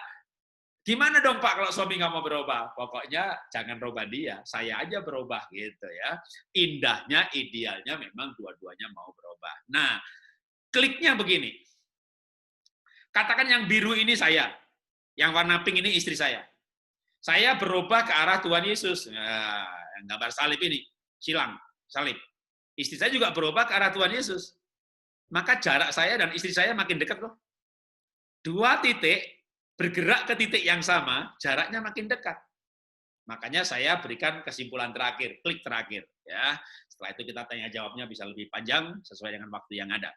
gimana dong Pak kalau suami nggak mau berubah? Pokoknya jangan rubah dia, saya aja berubah gitu ya. Indahnya, idealnya memang dua-duanya mau berubah. Nah, kliknya begini. Katakan yang biru ini saya, yang warna pink ini istri saya. Saya berubah ke arah Tuhan Yesus. Nah, yang gambar salib ini, silang, salib. Istri saya juga berubah ke arah Tuhan Yesus. Maka jarak saya dan istri saya makin dekat loh. Dua titik bergerak ke titik yang sama, jaraknya makin dekat. Makanya saya berikan kesimpulan terakhir, klik terakhir. Ya, setelah itu kita tanya jawabnya bisa lebih panjang sesuai dengan waktu yang ada.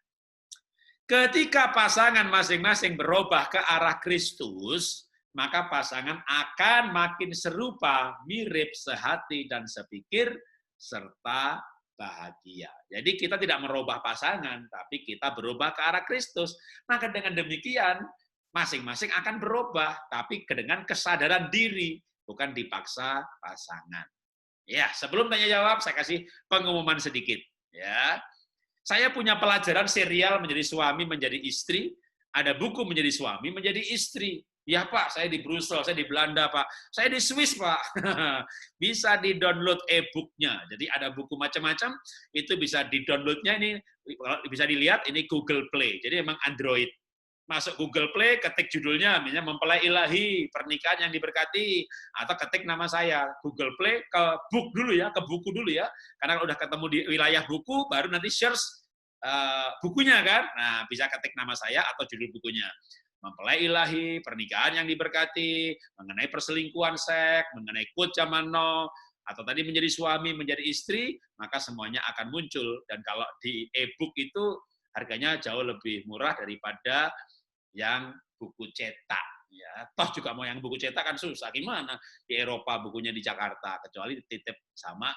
Ketika pasangan masing-masing berubah ke arah Kristus, maka pasangan akan makin serupa, mirip, sehati, dan sepikir, serta bahagia. Jadi kita tidak merubah pasangan, tapi kita berubah ke arah Kristus. Maka dengan demikian, masing-masing akan berubah, tapi dengan kesadaran diri, bukan dipaksa pasangan. Ya, sebelum tanya jawab, saya kasih pengumuman sedikit. Ya. Saya punya pelajaran serial menjadi suami, menjadi istri. Ada buku menjadi suami, menjadi istri. Ya Pak, saya di Brussels, saya di Belanda Pak. Saya di Swiss Pak. Bisa di-download e-booknya. Jadi ada buku macam-macam, itu bisa di-downloadnya ini, bisa dilihat, ini Google Play. Jadi memang Android. Masuk Google Play, ketik judulnya, misalnya Mempelai Ilahi, Pernikahan yang Diberkati, atau ketik nama saya. Google Play, ke book dulu ya, ke buku dulu ya. Karena kalau udah ketemu di wilayah buku, baru nanti search bukunya kan. Nah, bisa ketik nama saya atau judul bukunya. Mempelai Ilahi, Pernikahan yang Diberkati, mengenai perselingkuhan seks, mengenai quote zaman now, atau tadi menjadi suami, menjadi istri, maka semuanya akan muncul. Dan kalau di e-book itu harganya jauh lebih murah daripada yang buku cetak. Ya, toh juga mau yang buku cetak kan susah. Gimana di Eropa bukunya di Jakarta, kecuali titip sama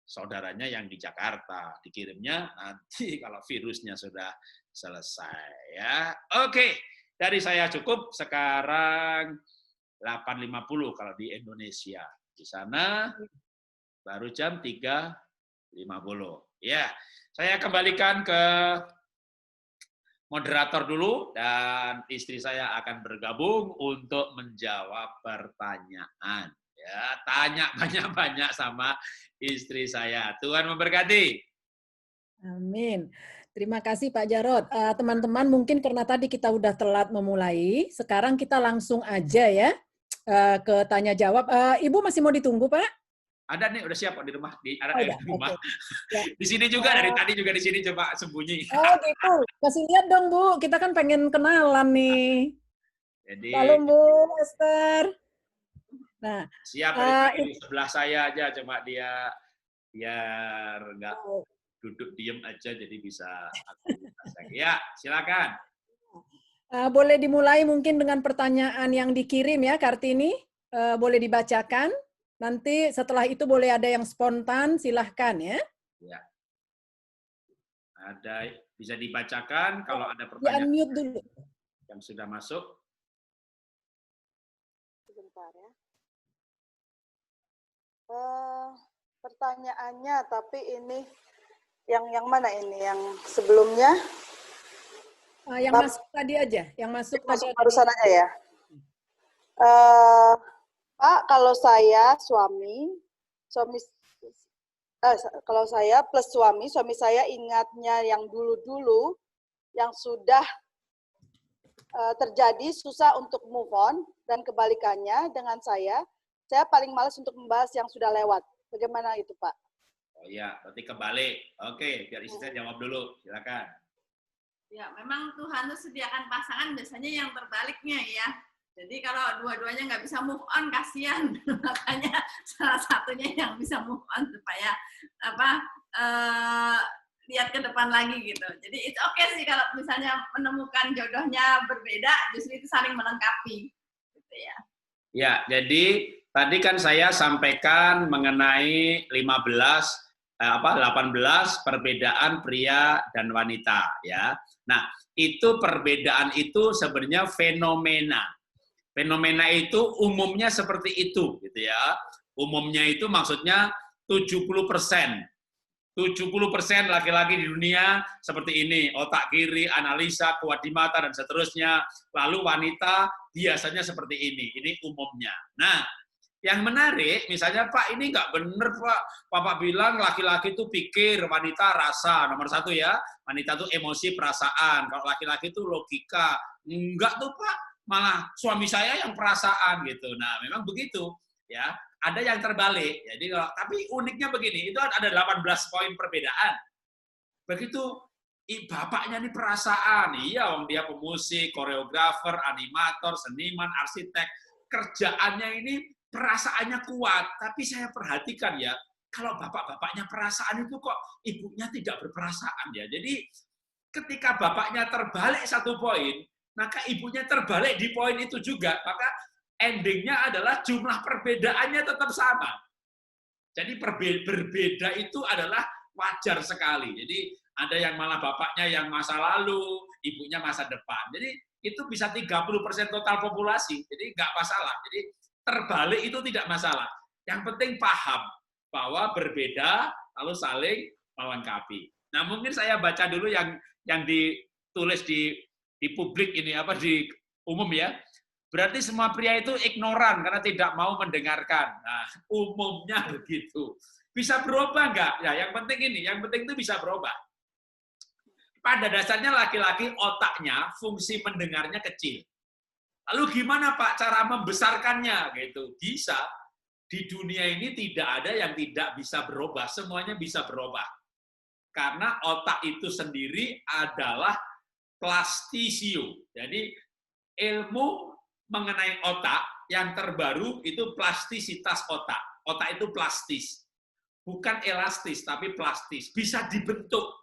saudaranya yang di Jakarta. Dikirimnya nanti kalau virusnya sudah selesai. Ya, oke. Dari saya cukup. Sekarang 8.50 kalau di Indonesia. Di sana baru jam 3.50. Ya, saya kembalikan ke moderator dulu, dan istri saya akan bergabung untuk menjawab pertanyaan. Ya, tanya banyak-banyak sama istri saya. Tuhan memberkati. Amin. Terima kasih Pak Jarod. Teman-teman, mungkin karena tadi kita udah telat memulai, sekarang kita langsung aja ya ke tanya jawab. Ibu masih mau ditunggu, Pak? Ada nih, udah siap di rumah. Di rumah. Okay. Di sini juga, dari tadi juga di sini coba sembunyi. Oh gitu. Kasih lihat dong Bu, kita kan pengen kenalan nih. Jadi, Halo Bu Esther. Nah, siap di sebelah saya aja, cuma dia biar nggak duduk diem aja, jadi bisa aktivitas. Ya, silakan. Boleh dimulai mungkin dengan pertanyaan yang dikirim ya, Kartini. Boleh dibacakan. Nanti setelah itu boleh ada yang spontan, silahkan ya. Ya. Ada, bisa dibacakan kalau ada Di pertanyaan unmute dulu. yang sudah masuk. Sebentar ya. Pertanyaannya, tapi ini yang mana ini? Yang sebelumnya? Yang masuk tadi aja, yang masuk tadi. Barusan aja ya. Pak, kalau saya kalau saya plus suami saya ingatnya yang dulu-dulu, yang sudah terjadi susah untuk move on, dan kebalikannya dengan saya paling malas untuk membahas yang sudah lewat. Bagaimana itu, Pak? Oh iya, berarti kebalik. Oke, biar istri jawab dulu. Silakan. Ya, memang Tuhan tuh sediakan pasangan biasanya yang terbaliknya ya. Jadi kalau dua-duanya nggak bisa move on, kasihan. Makanya salah satunya yang bisa move on supaya lihat ke depan lagi gitu. Jadi it's okay sih kalau misalnya menemukan jodohnya berbeda, justru itu saling melengkapi. Gitu ya. Ya, jadi tadi kan saya sampaikan mengenai 18 perbedaan pria dan wanita ya. Nah, itu perbedaan itu sebenarnya fenomena. Fenomena itu umumnya seperti itu gitu ya. Umumnya itu maksudnya 70%. 70% laki-laki di dunia seperti ini, otak kiri, analisa, kuat di mata, dan seterusnya. Lalu wanita biasanya seperti ini umumnya. Nah, yang menarik, misalnya, Pak, ini nggak benar, Pak. Bapak bilang laki-laki itu pikir, wanita rasa. Nomor satu ya, wanita itu emosi, perasaan. Kalau laki-laki itu logika. Enggak tuh, Pak. Malah suami saya yang perasaan gitu. Nah, memang begitu ya. Ada yang terbalik. Jadi tapi uniknya begini, itu ada 18 poin perbedaan. Begitu bapaknya ini perasaan. Iya, dia pemusik, koreografer, animator, seniman, arsitek. Kerjaannya ini perasaannya kuat. Tapi saya perhatikan ya, kalau bapak-bapaknya perasaan itu kok ibunya tidak berperasaan ya. Jadi ketika bapaknya terbalik satu poin, maka ibunya terbalik di poin itu juga. Maka endingnya adalah jumlah perbedaannya tetap sama. Jadi berbeda itu adalah wajar sekali. Jadi ada yang malah bapaknya yang masa lalu, ibunya masa depan. Jadi itu bisa 30% total populasi. Jadi nggak masalah. Jadi terbalik itu tidak masalah. Yang penting paham bahwa berbeda lalu saling melengkapi. Nah, mungkin saya baca dulu yang ditulis di publik ini di umum ya. Berarti semua pria itu ignoran karena tidak mau mendengarkan. Nah, umumnya begitu. Bisa berubah nggak? Ya, yang penting itu bisa berubah. Pada dasarnya laki-laki otaknya, fungsi mendengarnya kecil. Lalu gimana Pak cara membesarkannya? Gitu. Bisa. Di dunia ini tidak ada yang tidak bisa berubah. Semuanya bisa berubah. Karena otak itu sendiri adalah plastisio. Jadi ilmu mengenai otak yang terbaru itu plastisitas otak. Otak itu plastis. Bukan elastis, tapi plastis. Bisa dibentuk.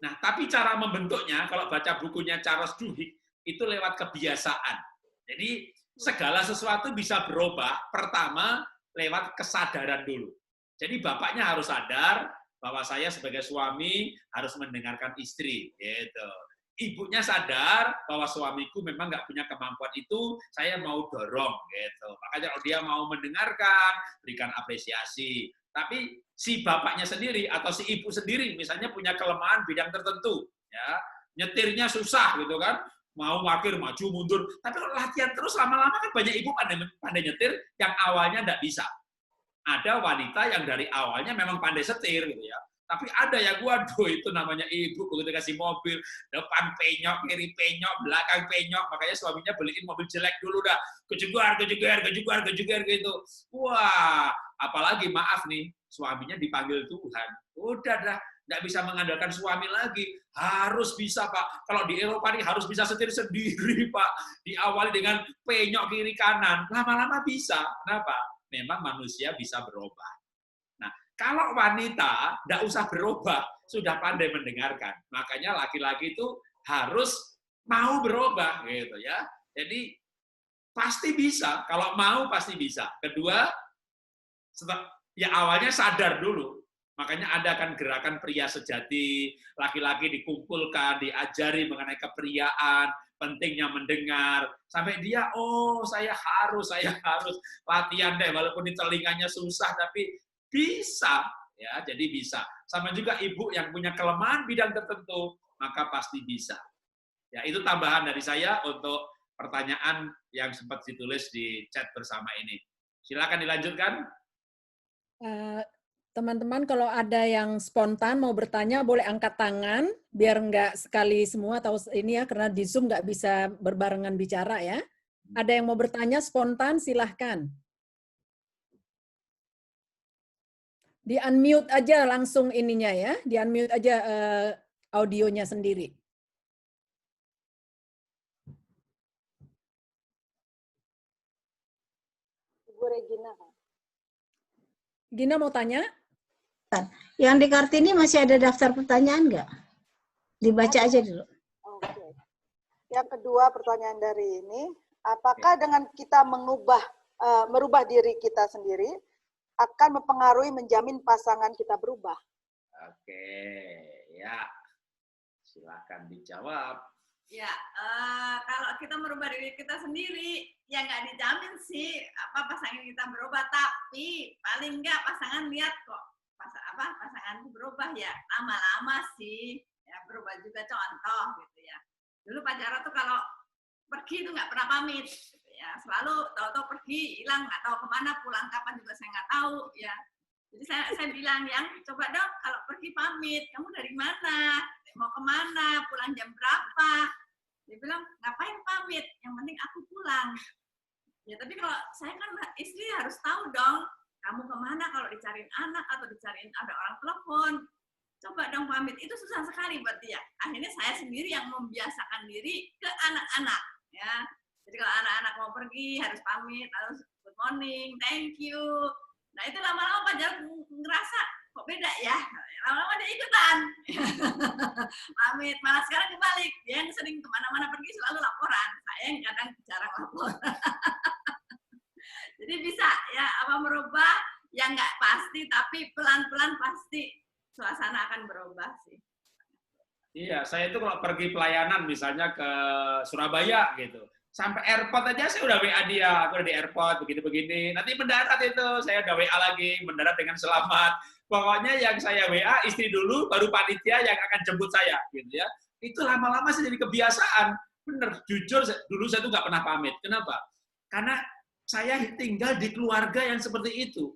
Nah, tapi cara membentuknya, kalau baca bukunya Charles Duhigg, itu lewat kebiasaan. Jadi, segala sesuatu bisa berubah. Pertama, lewat kesadaran dulu. Jadi, bapaknya harus sadar bahwa saya sebagai suami harus mendengarkan istri. Gitu. Ibunya sadar bahwa suamiku memang nggak punya kemampuan itu, saya mau dorong, gitu. Makanya kalau dia mau mendengarkan, berikan apresiasi. Tapi si bapaknya sendiri atau si ibu sendiri, misalnya punya kelemahan bidang tertentu, ya nyetirnya susah, gitu kan, mau parkir maju mundur. Tapi kalau latihan terus lama-lama kan banyak ibu pandai nyetir yang awalnya nggak bisa. Ada wanita yang dari awalnya memang pandai setir, gitu ya. Tapi ada yang waduh itu namanya ibu begitu kasih mobil, depan penyok, kiri penyok, belakang penyok, makanya suaminya beliin mobil jelek dulu dah, kejegar gitu. Wah, apalagi maaf nih, suaminya dipanggil Tuhan. Udah dah, nggak bisa mengandalkan suami lagi. Harus bisa, Pak. Kalau di Eropa nih harus bisa setir sendiri, Pak. Diawali dengan penyok kiri kanan, lama-lama bisa. Kenapa? Memang manusia bisa berubah. Nah, Kalau wanita tidak usah berubah, sudah pandai mendengarkan. Makanya laki-laki itu harus mau berubah gitu ya. Jadi pasti bisa, kalau mau pasti bisa. Kedua, ya awalnya sadar dulu. Makanya ada kan gerakan pria sejati, laki-laki dikumpulkan, diajari mengenai kepriaan, pentingnya mendengar, sampai dia, oh saya harus latihan deh, walaupun di telinganya susah, tapi bisa, ya jadi bisa. Sama juga ibu yang punya kelemahan bidang tertentu, maka pasti bisa. Ya itu tambahan dari saya untuk pertanyaan yang sempat ditulis di chat bersama ini. Silakan dilanjutkan. Teman-teman kalau ada yang spontan mau bertanya boleh angkat tangan biar nggak sekali semua atau ini ya karena di Zoom nggak bisa berbarengan bicara ya. Ada yang mau bertanya spontan silahkan. Di unmute aja langsung ininya ya, di unmute aja audionya sendiri. Ibu Regina. Gina mau tanya? Yang di Kartini masih ada daftar pertanyaan nggak? Dibaca aja dulu. Oke. Yang kedua pertanyaan dari ini, apakah dengan kita merubah diri kita sendiri akan mempengaruhi menjamin pasangan kita berubah? Oke, ya. Silakan dijawab. Ya, kalau kita merubah diri kita sendiri, ya nggak dijamin sih pasangan kita berubah, tapi paling nggak pasangan lihat kok pasanganku berubah ya lama-lama sih ya berubah juga. Contoh gitu ya, dulu Pak Jarod tuh kalau pergi itu nggak pernah pamit gitu ya, selalu tahu-tahu pergi hilang, nggak tahu kemana, pulang kapan juga saya nggak tahu ya. Jadi saya bilang, yang coba dong kalau pergi pamit, kamu dari mana, mau kemana, pulang jam berapa. Dia bilang, ngapain pamit, yang penting aku pulang. Ya tapi kalau saya kan istri harus tahu dong, kamu kemana kalau dicariin anak atau dicariin ada orang telepon. Coba dong pamit, itu susah sekali buat dia. Akhirnya saya sendiri yang membiasakan diri ke anak-anak. Ya. Jadi kalau anak-anak mau pergi harus pamit, harus good morning, thank you. Nah itu lama-lama Pak Jarod ngerasa kok beda ya, lama-lama dia ikutan. Pamit, malah sekarang dibalik. Dia yang sering kemana-mana pergi selalu laporan, saya yang kadang jarang lapor. Jadi bisa ya merubah yang nggak pasti, tapi pelan-pelan pasti suasana akan berubah sih. Iya, saya itu kalau pergi pelayanan misalnya ke Surabaya gitu, sampai airport aja saya udah WA dia, aku udah di airport begini-begini. Nanti mendarat itu saya udah WA lagi, mendarat dengan selamat. Pokoknya yang saya WA istri dulu, baru panitia yang akan jemput saya, gitu ya. Itu lama-lama sih jadi kebiasaan. Bener, jujur dulu saya tuh nggak pernah pamit. Kenapa? Karena saya tinggal di keluarga yang seperti itu.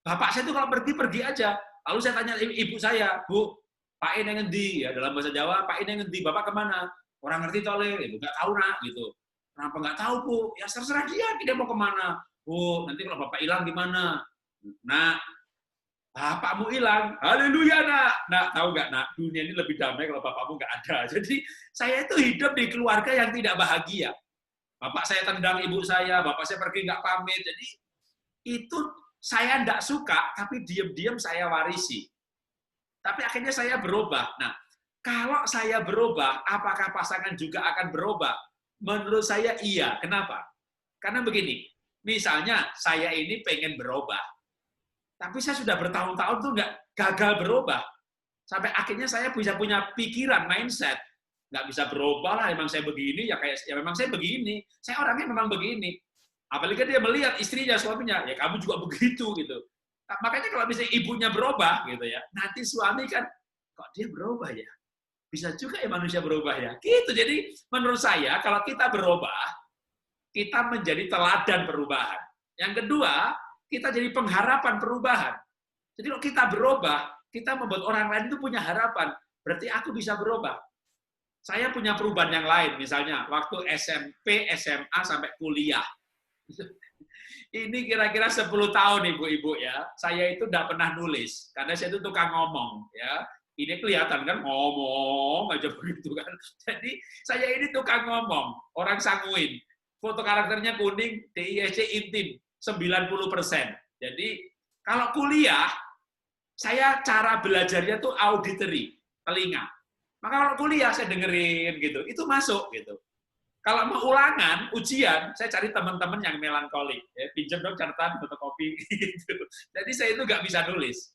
Bapak saya tuh kalau pergi aja. Lalu saya tanya ibu saya, Bu, Pak Ine ngendi? Ya dalam bahasa Jawa, Pak Ine ngendi? Bapak kemana? Orang ngerti tole, ibu nggak tahu nak, gitu. Kenapa nggak tahu, Bu? Ya terserah dia mau kemana. Bu, nanti kalau Bapak hilang gimana? Nah, bapakmu hilang, haleluya nak. Nak, tahu nggak nak, dunia ini lebih damai kalau bapakmu nggak ada. Jadi, saya itu hidup di keluarga yang tidak bahagia. Bapak saya tendang ibu saya, bapak saya pergi nggak pamit. Jadi, itu saya nggak suka, tapi diam-diam saya warisi. Tapi akhirnya saya berubah. Nah, kalau saya berubah, apakah pasangan juga akan berubah? Menurut saya iya. Kenapa? Karena begini, misalnya saya ini pengen berubah, tapi saya sudah bertahun-tahun tuh nggak gagal berubah. Sampai akhirnya saya bisa punya pikiran, mindset, nggak bisa berubah lah, emang saya begini, ya memang saya begini. Saya orangnya memang begini. Apalagi dia melihat istrinya, suaminya, ya kamu juga begitu gitu. Nah, makanya kalau misalnya ibunya berubah gitu ya, nanti suami kan, kok dia berubah ya? Bisa juga ya manusia berubah ya. Gitu. Jadi menurut saya kalau kita berubah, kita menjadi teladan perubahan. Yang kedua, kita jadi pengharapan perubahan. Jadi kalau kita berubah, kita membuat orang lain itu punya harapan. Berarti aku bisa berubah. Saya punya perubahan yang lain, misalnya waktu SMP, SMA, sampai kuliah. Ini kira-kira 10 tahun ibu-ibu ya, saya itu tidak pernah nulis, karena saya itu tukang ngomong. Ya. Ini kelihatan kan, ngomong aja begitu kan. Jadi saya ini tukang ngomong, orang sanguin. Foto karakternya kuning, DISC intim, 90%. Jadi kalau kuliah, Saya cara belajarnya tuh auditory, telinga. Maka kalau kuliah saya dengerin gitu, itu masuk gitu. Kalau mau ulangan, ujian, saya cari teman-teman yang melankolik. Ya, pinjam dong catatan, fotokopi. Gitu. Jadi saya itu nggak bisa nulis.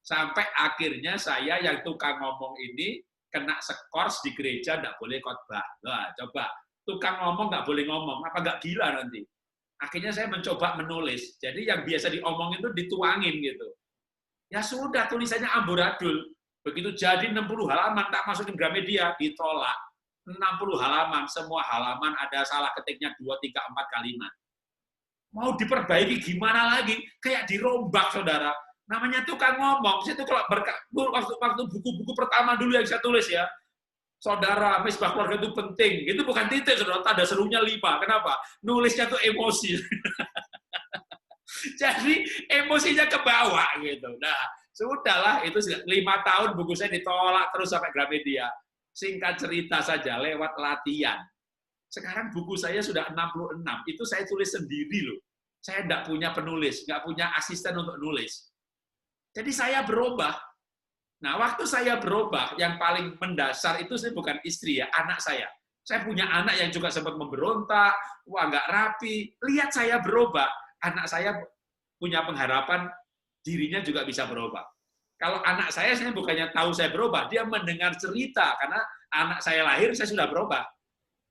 Sampai akhirnya saya yang tukang ngomong ini kena skors di gereja, nggak boleh khotbah. Wah, coba, tukang ngomong nggak boleh ngomong, apa nggak gila nanti? Akhirnya saya mencoba menulis. Jadi yang biasa diomong itu dituangin gitu. Ya sudah, tulisannya amburadul. Begitu jadi 60 halaman, tak masukin Gramedia, ditolak. 60 halaman, semua halaman ada salah ketiknya 2, 3, 4 kalimat. Mau diperbaiki gimana lagi? Kayak dirombak, saudara. Namanya tukang ngomong. Saya tuh kalau waktu buku-buku pertama dulu yang saya tulis ya, saudara, misbah keluarga itu penting. Itu bukan titik, saudara. Tanda serunya 5. Kenapa? Nulisnya tuh emosi. Jadi emosinya ke bawah gitu. Nah, sudahlah, itu 5 tahun buku saya ditolak terus sampai Gramedia. Singkat cerita saja, lewat latihan. Sekarang buku saya sudah 66, itu saya tulis sendiri loh. Saya tidak punya penulis, nggak punya asisten untuk nulis. Jadi saya berubah. Nah, waktu saya berubah, yang paling mendasar itu saya bukan istri ya, anak saya. Saya punya anak yang juga sempat memberontak, wah nggak rapi. Lihat saya berubah, anak saya punya pengharapan dirinya juga bisa berubah. Kalau anak saya bukannya tahu saya berubah, dia mendengar cerita, karena anak saya lahir, saya sudah berubah.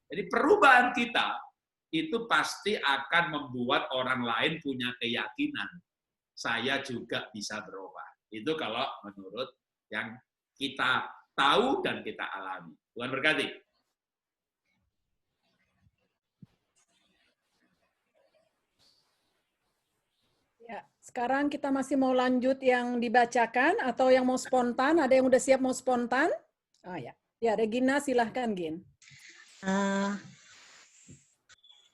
Jadi perubahan kita, itu pasti akan membuat orang lain punya keyakinan. Saya juga bisa berubah. Itu kalau menurut yang kita tahu dan kita alami. Tuhan berkati. Ya, sekarang kita masih mau lanjut yang dibacakan atau yang mau spontan? Ada yang udah siap mau spontan? Ah ya, ya Regina silahkan Gin.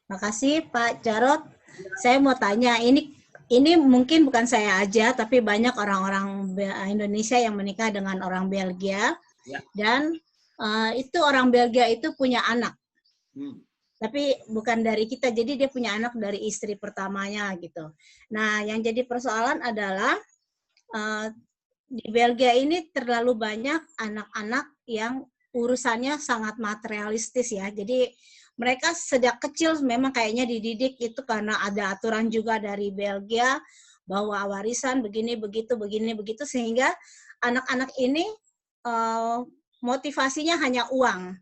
Makasih Pak Jarod. Saya mau tanya, ini mungkin bukan saya aja, tapi banyak orang-orang Indonesia yang menikah dengan orang Belgia, ya. Dan itu orang Belgia itu punya anak. Tapi bukan dari kita, jadi dia punya anak dari istri pertamanya gitu. Nah, yang jadi persoalan adalah di Belgia ini terlalu banyak anak-anak yang urusannya sangat materialistis ya. Jadi mereka sejak kecil memang kayaknya dididik itu karena ada aturan juga dari Belgia bahwa warisan begini begitu sehingga anak-anak ini motivasinya hanya uang.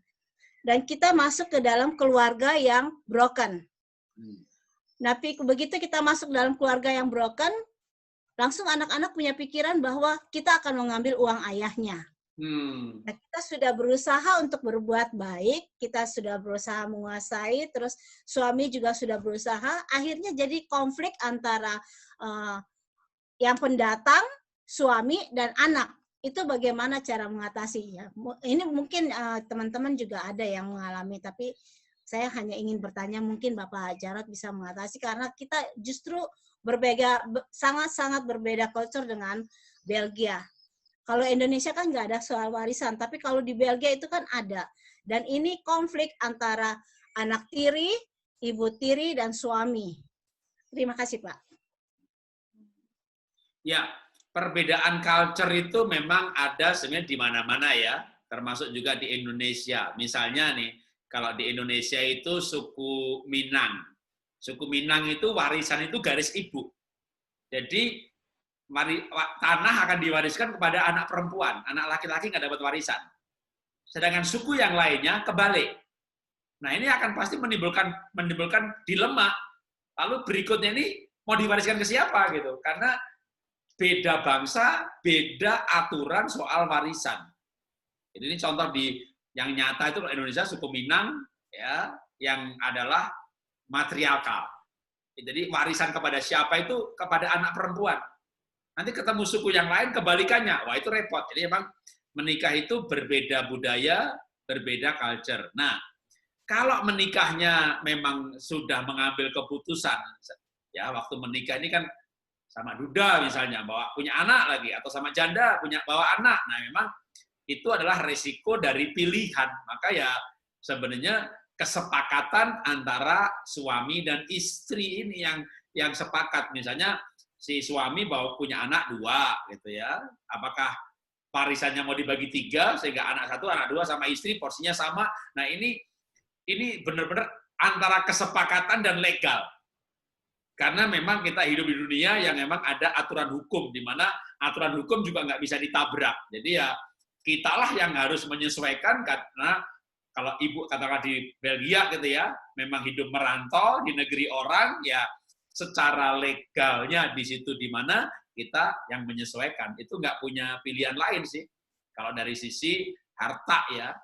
Dan kita masuk ke dalam keluarga yang broken. Tapi begitu kita masuk dalam keluarga yang broken, langsung anak-anak punya pikiran bahwa kita akan mengambil uang ayahnya. Nah, kita sudah berusaha untuk berbuat baik, kita sudah berusaha menguasai, terus suami juga sudah berusaha, akhirnya jadi konflik antara yang pendatang, suami, dan anak. Itu bagaimana cara mengatasinya? Ini mungkin teman-teman juga ada yang mengalami, tapi saya hanya ingin bertanya, mungkin Bapak Jarod bisa mengatasi, karena kita justru berbeda, sangat-sangat berbeda culture dengan Belgia. Kalau Indonesia kan nggak ada soal warisan, tapi kalau di Belgia itu kan ada. Dan ini konflik antara anak tiri, ibu tiri, dan suami. Terima kasih, Pak. Ya. Perbedaan culture itu memang ada sebenarnya di mana-mana ya, termasuk juga di Indonesia. Misalnya nih, kalau di Indonesia itu suku Minang. Suku Minang itu warisan itu garis ibu. Jadi tanah akan diwariskan kepada anak perempuan, anak laki-laki nggak dapat warisan. Sedangkan suku yang lainnya kebalik. Nah ini akan pasti menimbulkan dilema. Lalu berikutnya ini mau diwariskan ke siapa gitu? Karena beda bangsa, beda aturan soal warisan. Jadi ini contoh yang nyata itu Indonesia suku Minang ya, yang adalah matriarkal. Jadi warisan kepada siapa itu kepada anak perempuan. Nanti ketemu suku yang lain kebalikannya, wah itu repot. Jadi memang menikah itu berbeda budaya, berbeda culture. Nah, kalau menikahnya memang sudah mengambil keputusan, ya waktu menikah ini kan sama duda misalnya, punya anak lagi, atau sama janda bawa anak. Nah, memang itu adalah resiko dari pilihan. Maka ya sebenarnya kesepakatan antara suami dan istri ini yang sepakat. Misalnya si suami punya anak 2 gitu ya. Apakah warisannya mau dibagi 3 sehingga anak 1, anak 2 sama istri porsinya sama. Nah, ini benar-benar antara kesepakatan dan legal. Karena memang kita hidup di dunia yang memang ada aturan hukum, di mana aturan hukum juga nggak bisa ditabrak. Jadi ya kitalah yang harus menyesuaikan, karena kalau ibu katakan di Belgia gitu ya, memang hidup merantau di negeri orang, ya secara legalnya di situ di mana kita yang menyesuaikan. Itu nggak punya pilihan lain sih. Kalau dari sisi harta ya,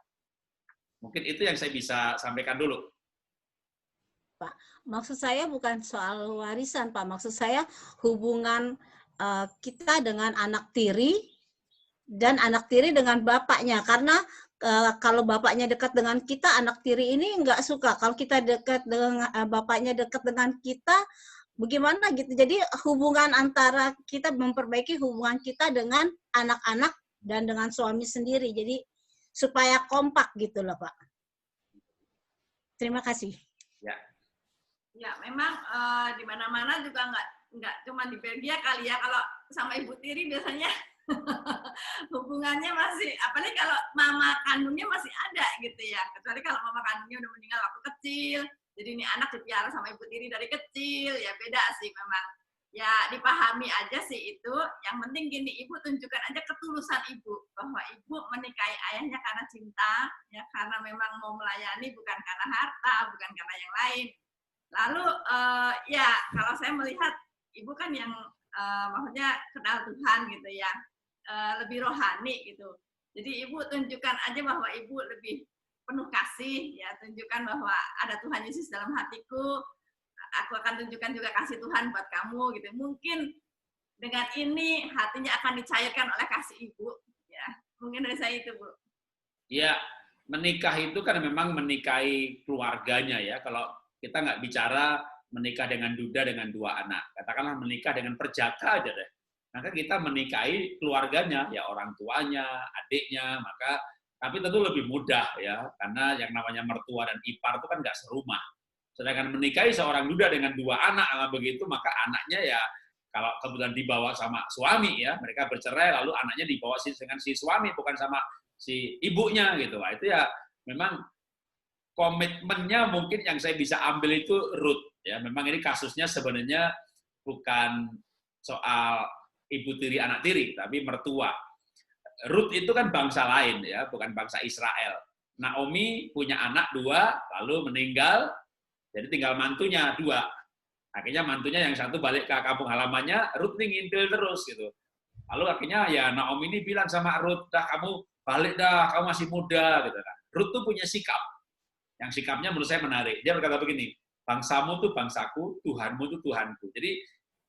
mungkin itu yang saya bisa sampaikan dulu. Pak, maksud saya bukan soal warisan, Pak. Maksud saya hubungan kita dengan anak tiri dan anak tiri dengan bapaknya. Karena kalau bapaknya dekat dengan kita, anak tiri ini nggak suka. Kalau kita dekat dengan bapaknya dekat dengan kita, bagaimana gitu. Jadi hubungan antara kita memperbaiki hubungan kita dengan anak-anak dan dengan suami sendiri. Jadi supaya kompak gitu loh, Pak. Terima kasih. Ya. Ya, memang di mana-mana juga nggak cuma di Belgia kali ya, kalau sama ibu tiri biasanya hubungannya masih, apalagi kalau mama kandungnya masih ada gitu ya, kecuali kalau mama kandungnya udah meninggal waktu kecil, jadi ini anak dipiara sama ibu tiri dari kecil, ya beda sih memang. Ya dipahami aja sih itu, yang penting gini, ibu tunjukkan aja ketulusan ibu, bahwa ibu menikahi ayahnya karena cinta, ya karena memang mau melayani, bukan karena harta, bukan karena yang lain. Lalu ya kalau saya melihat ibu kan yang maksudnya kenal Tuhan gitu ya, lebih rohani gitu. Jadi ibu tunjukkan aja bahwa ibu lebih penuh kasih, ya tunjukkan bahwa ada Tuhan Yesus dalam hatiku. Aku akan tunjukkan juga kasih Tuhan buat kamu gitu. Mungkin dengan ini hatinya akan dicairkan oleh kasih ibu. Ya mungkin dari saya itu, Bu. Ya, menikah itu kan memang menikahi keluarganya ya. Kalau kita nggak bicara menikah dengan duda dengan 2 anak. Katakanlah menikah dengan perjaka aja deh. Maka kita menikahi keluarganya, ya orang tuanya, adiknya, maka tapi tentu lebih mudah ya, karena yang namanya mertua dan ipar itu kan nggak serumah. Sedangkan menikahi seorang duda dengan 2 anak, begitu maka anaknya ya kalau kebetulan dibawa sama suami ya, mereka bercerai lalu anaknya dibawa dengan si suami bukan sama si ibunya gitu. Nah, itu ya memang komitmennya mungkin yang saya bisa ambil itu Ruth ya. Memang ini kasusnya sebenarnya bukan soal ibu tiri anak tiri, tapi mertua. Ruth itu kan bangsa lain ya, bukan bangsa Israel. Naomi punya anak 2 lalu meninggal, jadi tinggal mantunya 2. Akhirnya mantunya yang satu balik ke kampung halamannya, Ruth nih ngintil terus gitu. Lalu akhirnya ya Naomi ini bilang sama Ruth, dah kamu balik dah, kamu masih muda gitu kan. Ruth tuh punya sikap. Yang sikapnya menurut saya menarik. Dia berkata begini, bangsamu tuh bangsaku, Tuhanmu tuh Tuhanku. Jadi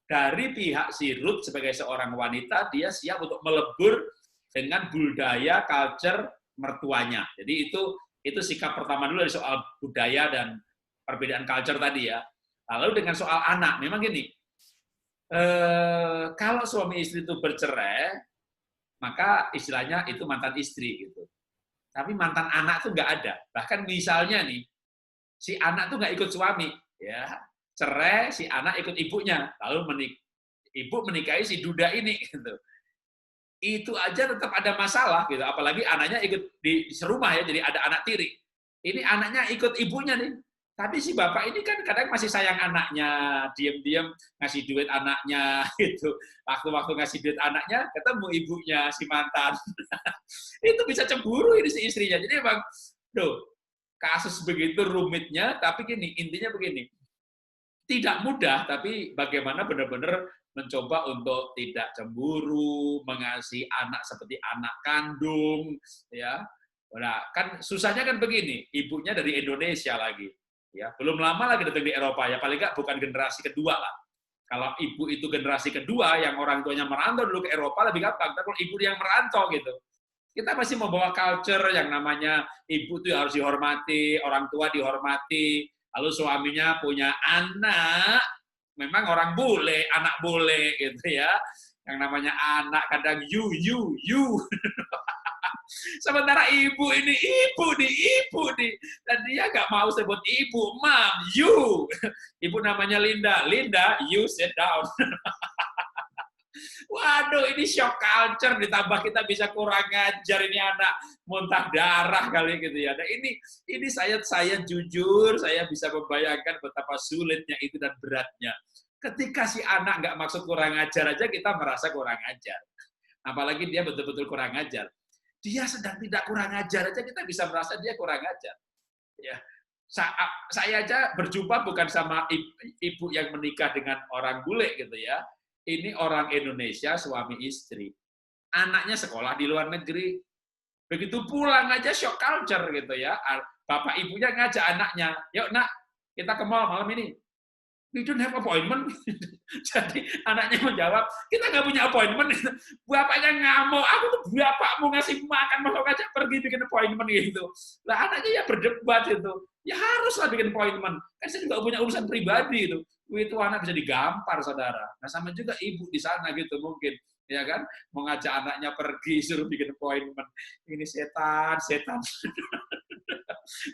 dari pihak si Ruth sebagai seorang wanita, dia siap untuk melebur dengan budaya, culture mertuanya. Jadi itu sikap pertama dulu dari soal budaya dan perbedaan culture tadi ya. Lalu dengan soal anak, memang gini, kalau suami istri itu bercerai, maka istilahnya itu mantan istri gitu. Tapi mantan anak tuh nggak ada. Bahkan misalnya nih, si anak tuh nggak ikut suami, ya cerai, si anak ikut ibunya, lalu ibu menikahi si duda ini, gitu. Itu aja tetap ada masalah, gitu. Apalagi anaknya ikut di serumah ya, jadi ada anak tiri. Ini anaknya ikut ibunya nih. Tapi si bapak ini kan kadang masih sayang anaknya, diam-diam ngasih duit anaknya, gitu. Waktu-waktu ngasih duit anaknya, ketemu ibunya si mantan. Itu bisa cemburu ini si istrinya. Jadi emang, kasus begitu rumitnya, tapi gini, intinya begini. Tidak mudah, tapi bagaimana benar-benar mencoba untuk tidak cemburu, mengasihi anak seperti anak kandung, ya. Nah, kan susahnya kan begini, ibunya dari Indonesia lagi. Ya, belum lama lagi datang di Eropa, ya paling nggak bukan generasi kedua lah. Kalau ibu itu generasi kedua, yang orang tuanya merantau dulu ke Eropa, lebih gampang. Tapi kalau ibu yang merantau gitu, kita masih membawa culture yang namanya ibu itu harus dihormati, orang tua dihormati, lalu suaminya punya anak, memang orang bule, anak bule gitu ya. Yang namanya anak kadang you. Sementara ibu nih, dan dia nggak mau sebut ibu, mom, you. Ibu namanya Linda, you sit down. Waduh, ini shock culture, ditambah kita bisa kurang ngajar, ini anak muntah darah kali gitu ya. Nah, ini saya jujur, saya bisa membayangkan betapa sulitnya itu dan beratnya. Ketika si anak nggak maksud kurang ajar aja, kita merasa kurang ajar. Apalagi dia betul-betul kurang ajar. Dia sedang tidak kurang ajar aja, kita bisa merasa dia kurang ajar. Ya, saya aja berjumpa bukan sama ibu yang menikah dengan orang bule gitu ya. Ini orang Indonesia, suami istri. Anaknya sekolah di luar negeri. Begitu pulang aja shock culture gitu ya. Bapak ibunya ngajak anaknya, yuk nak, kita ke mall malam ini. We don't have appointment. Jadi anaknya menjawab, kita nggak punya appointment. Bapaknya ngamuk, aku tuh bapakmu ngasih makan, mau ngajak pergi bikin appointment gitu. Lah anaknya ya berdebat itu. Ya haruslah bikin appointment. Kan saya juga punya urusan pribadi itu. Itu anak bisa digampar, saudara. Nah sama juga ibu di sana gitu mungkin. Ya kan? Mau ngajak anaknya pergi, suruh bikin appointment. Ini setan.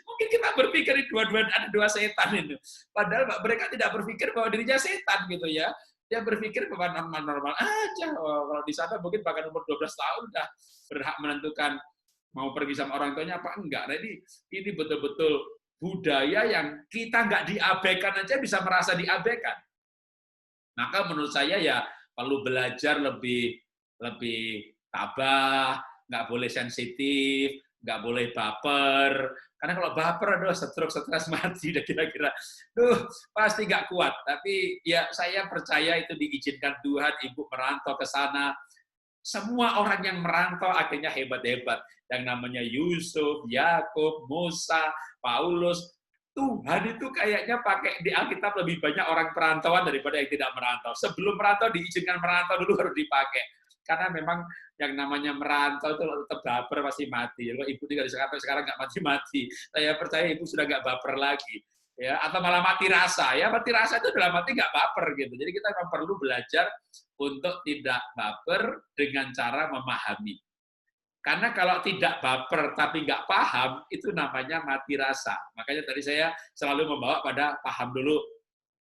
Mungkin kita berpikir ada dua setan itu. Padahal mereka tidak berpikir bahwa dirinya setan gitu ya. Dia berpikir bahwa normal-normal aja. Kalau di sana mungkin bahkan umur 12 tahun udah berhak menentukan mau pergi sama orang tuanya apa enggak. Nah, ini betul-betul budaya yang kita nggak diabaikan aja bisa merasa diabaikan. Maka menurut saya ya perlu belajar lebih tabah, nggak boleh sensitif, nggak boleh baper. Karena kalau baper, aduh, stres mati, udah kira-kira, pasti nggak kuat. Tapi ya saya percaya itu diizinkan Tuhan, ibu merantau ke sana. Semua orang yang merantau akhirnya hebat-hebat. Yang namanya Yusuf, Yakub, Musa, Paulus, Tuhan itu kayaknya pakai di Alkitab lebih banyak orang perantauan daripada yang tidak merantau. Sebelum merantau diizinkan merantau dulu harus dipakai. Karena memang yang namanya merantau itu tetap baper pasti mati. Kalau ibu juga sampai sekarang nggak mati-mati, saya percaya ibu sudah nggak baper lagi. Ya, atau malah mati rasa. Ya, mati rasa itu dalam mati nggak baper gitu. Jadi kita memang perlu belajar untuk tidak baper dengan cara memahami. Karena kalau tidak baper tapi nggak paham, itu namanya mati rasa. Makanya tadi saya selalu membawa pada paham dulu.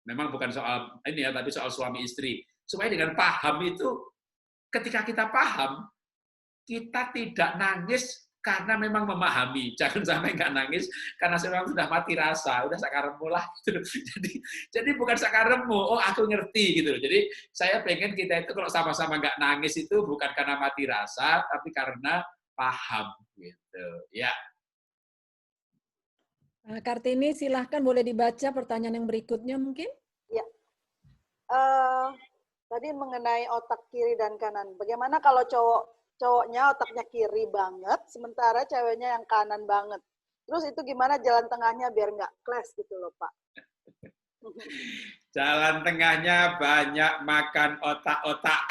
Memang bukan soal ini ya, tapi soal suami istri. Supaya dengan paham itu, ketika kita paham, kita tidak nangis karena memang memahami. Jangan sampai nggak nangis karena memang sudah mati rasa, udah sakaremu lah. Gitu. Jadi bukan sakaremu, oh aku ngerti gitu. Jadi saya pengen kita itu kalau sama-sama nggak nangis itu bukan karena mati rasa, tapi karena paham gitu. Ya. Kartini, silahkan boleh dibaca pertanyaan yang berikutnya mungkin? Ya. Tadi mengenai otak kiri dan kanan. Bagaimana kalau cowoknya otaknya kiri banget, sementara ceweknya yang kanan banget. Terus itu gimana jalan tengahnya biar nggak clash gitu loh, Pak? Jalan tengahnya banyak makan otak-otak.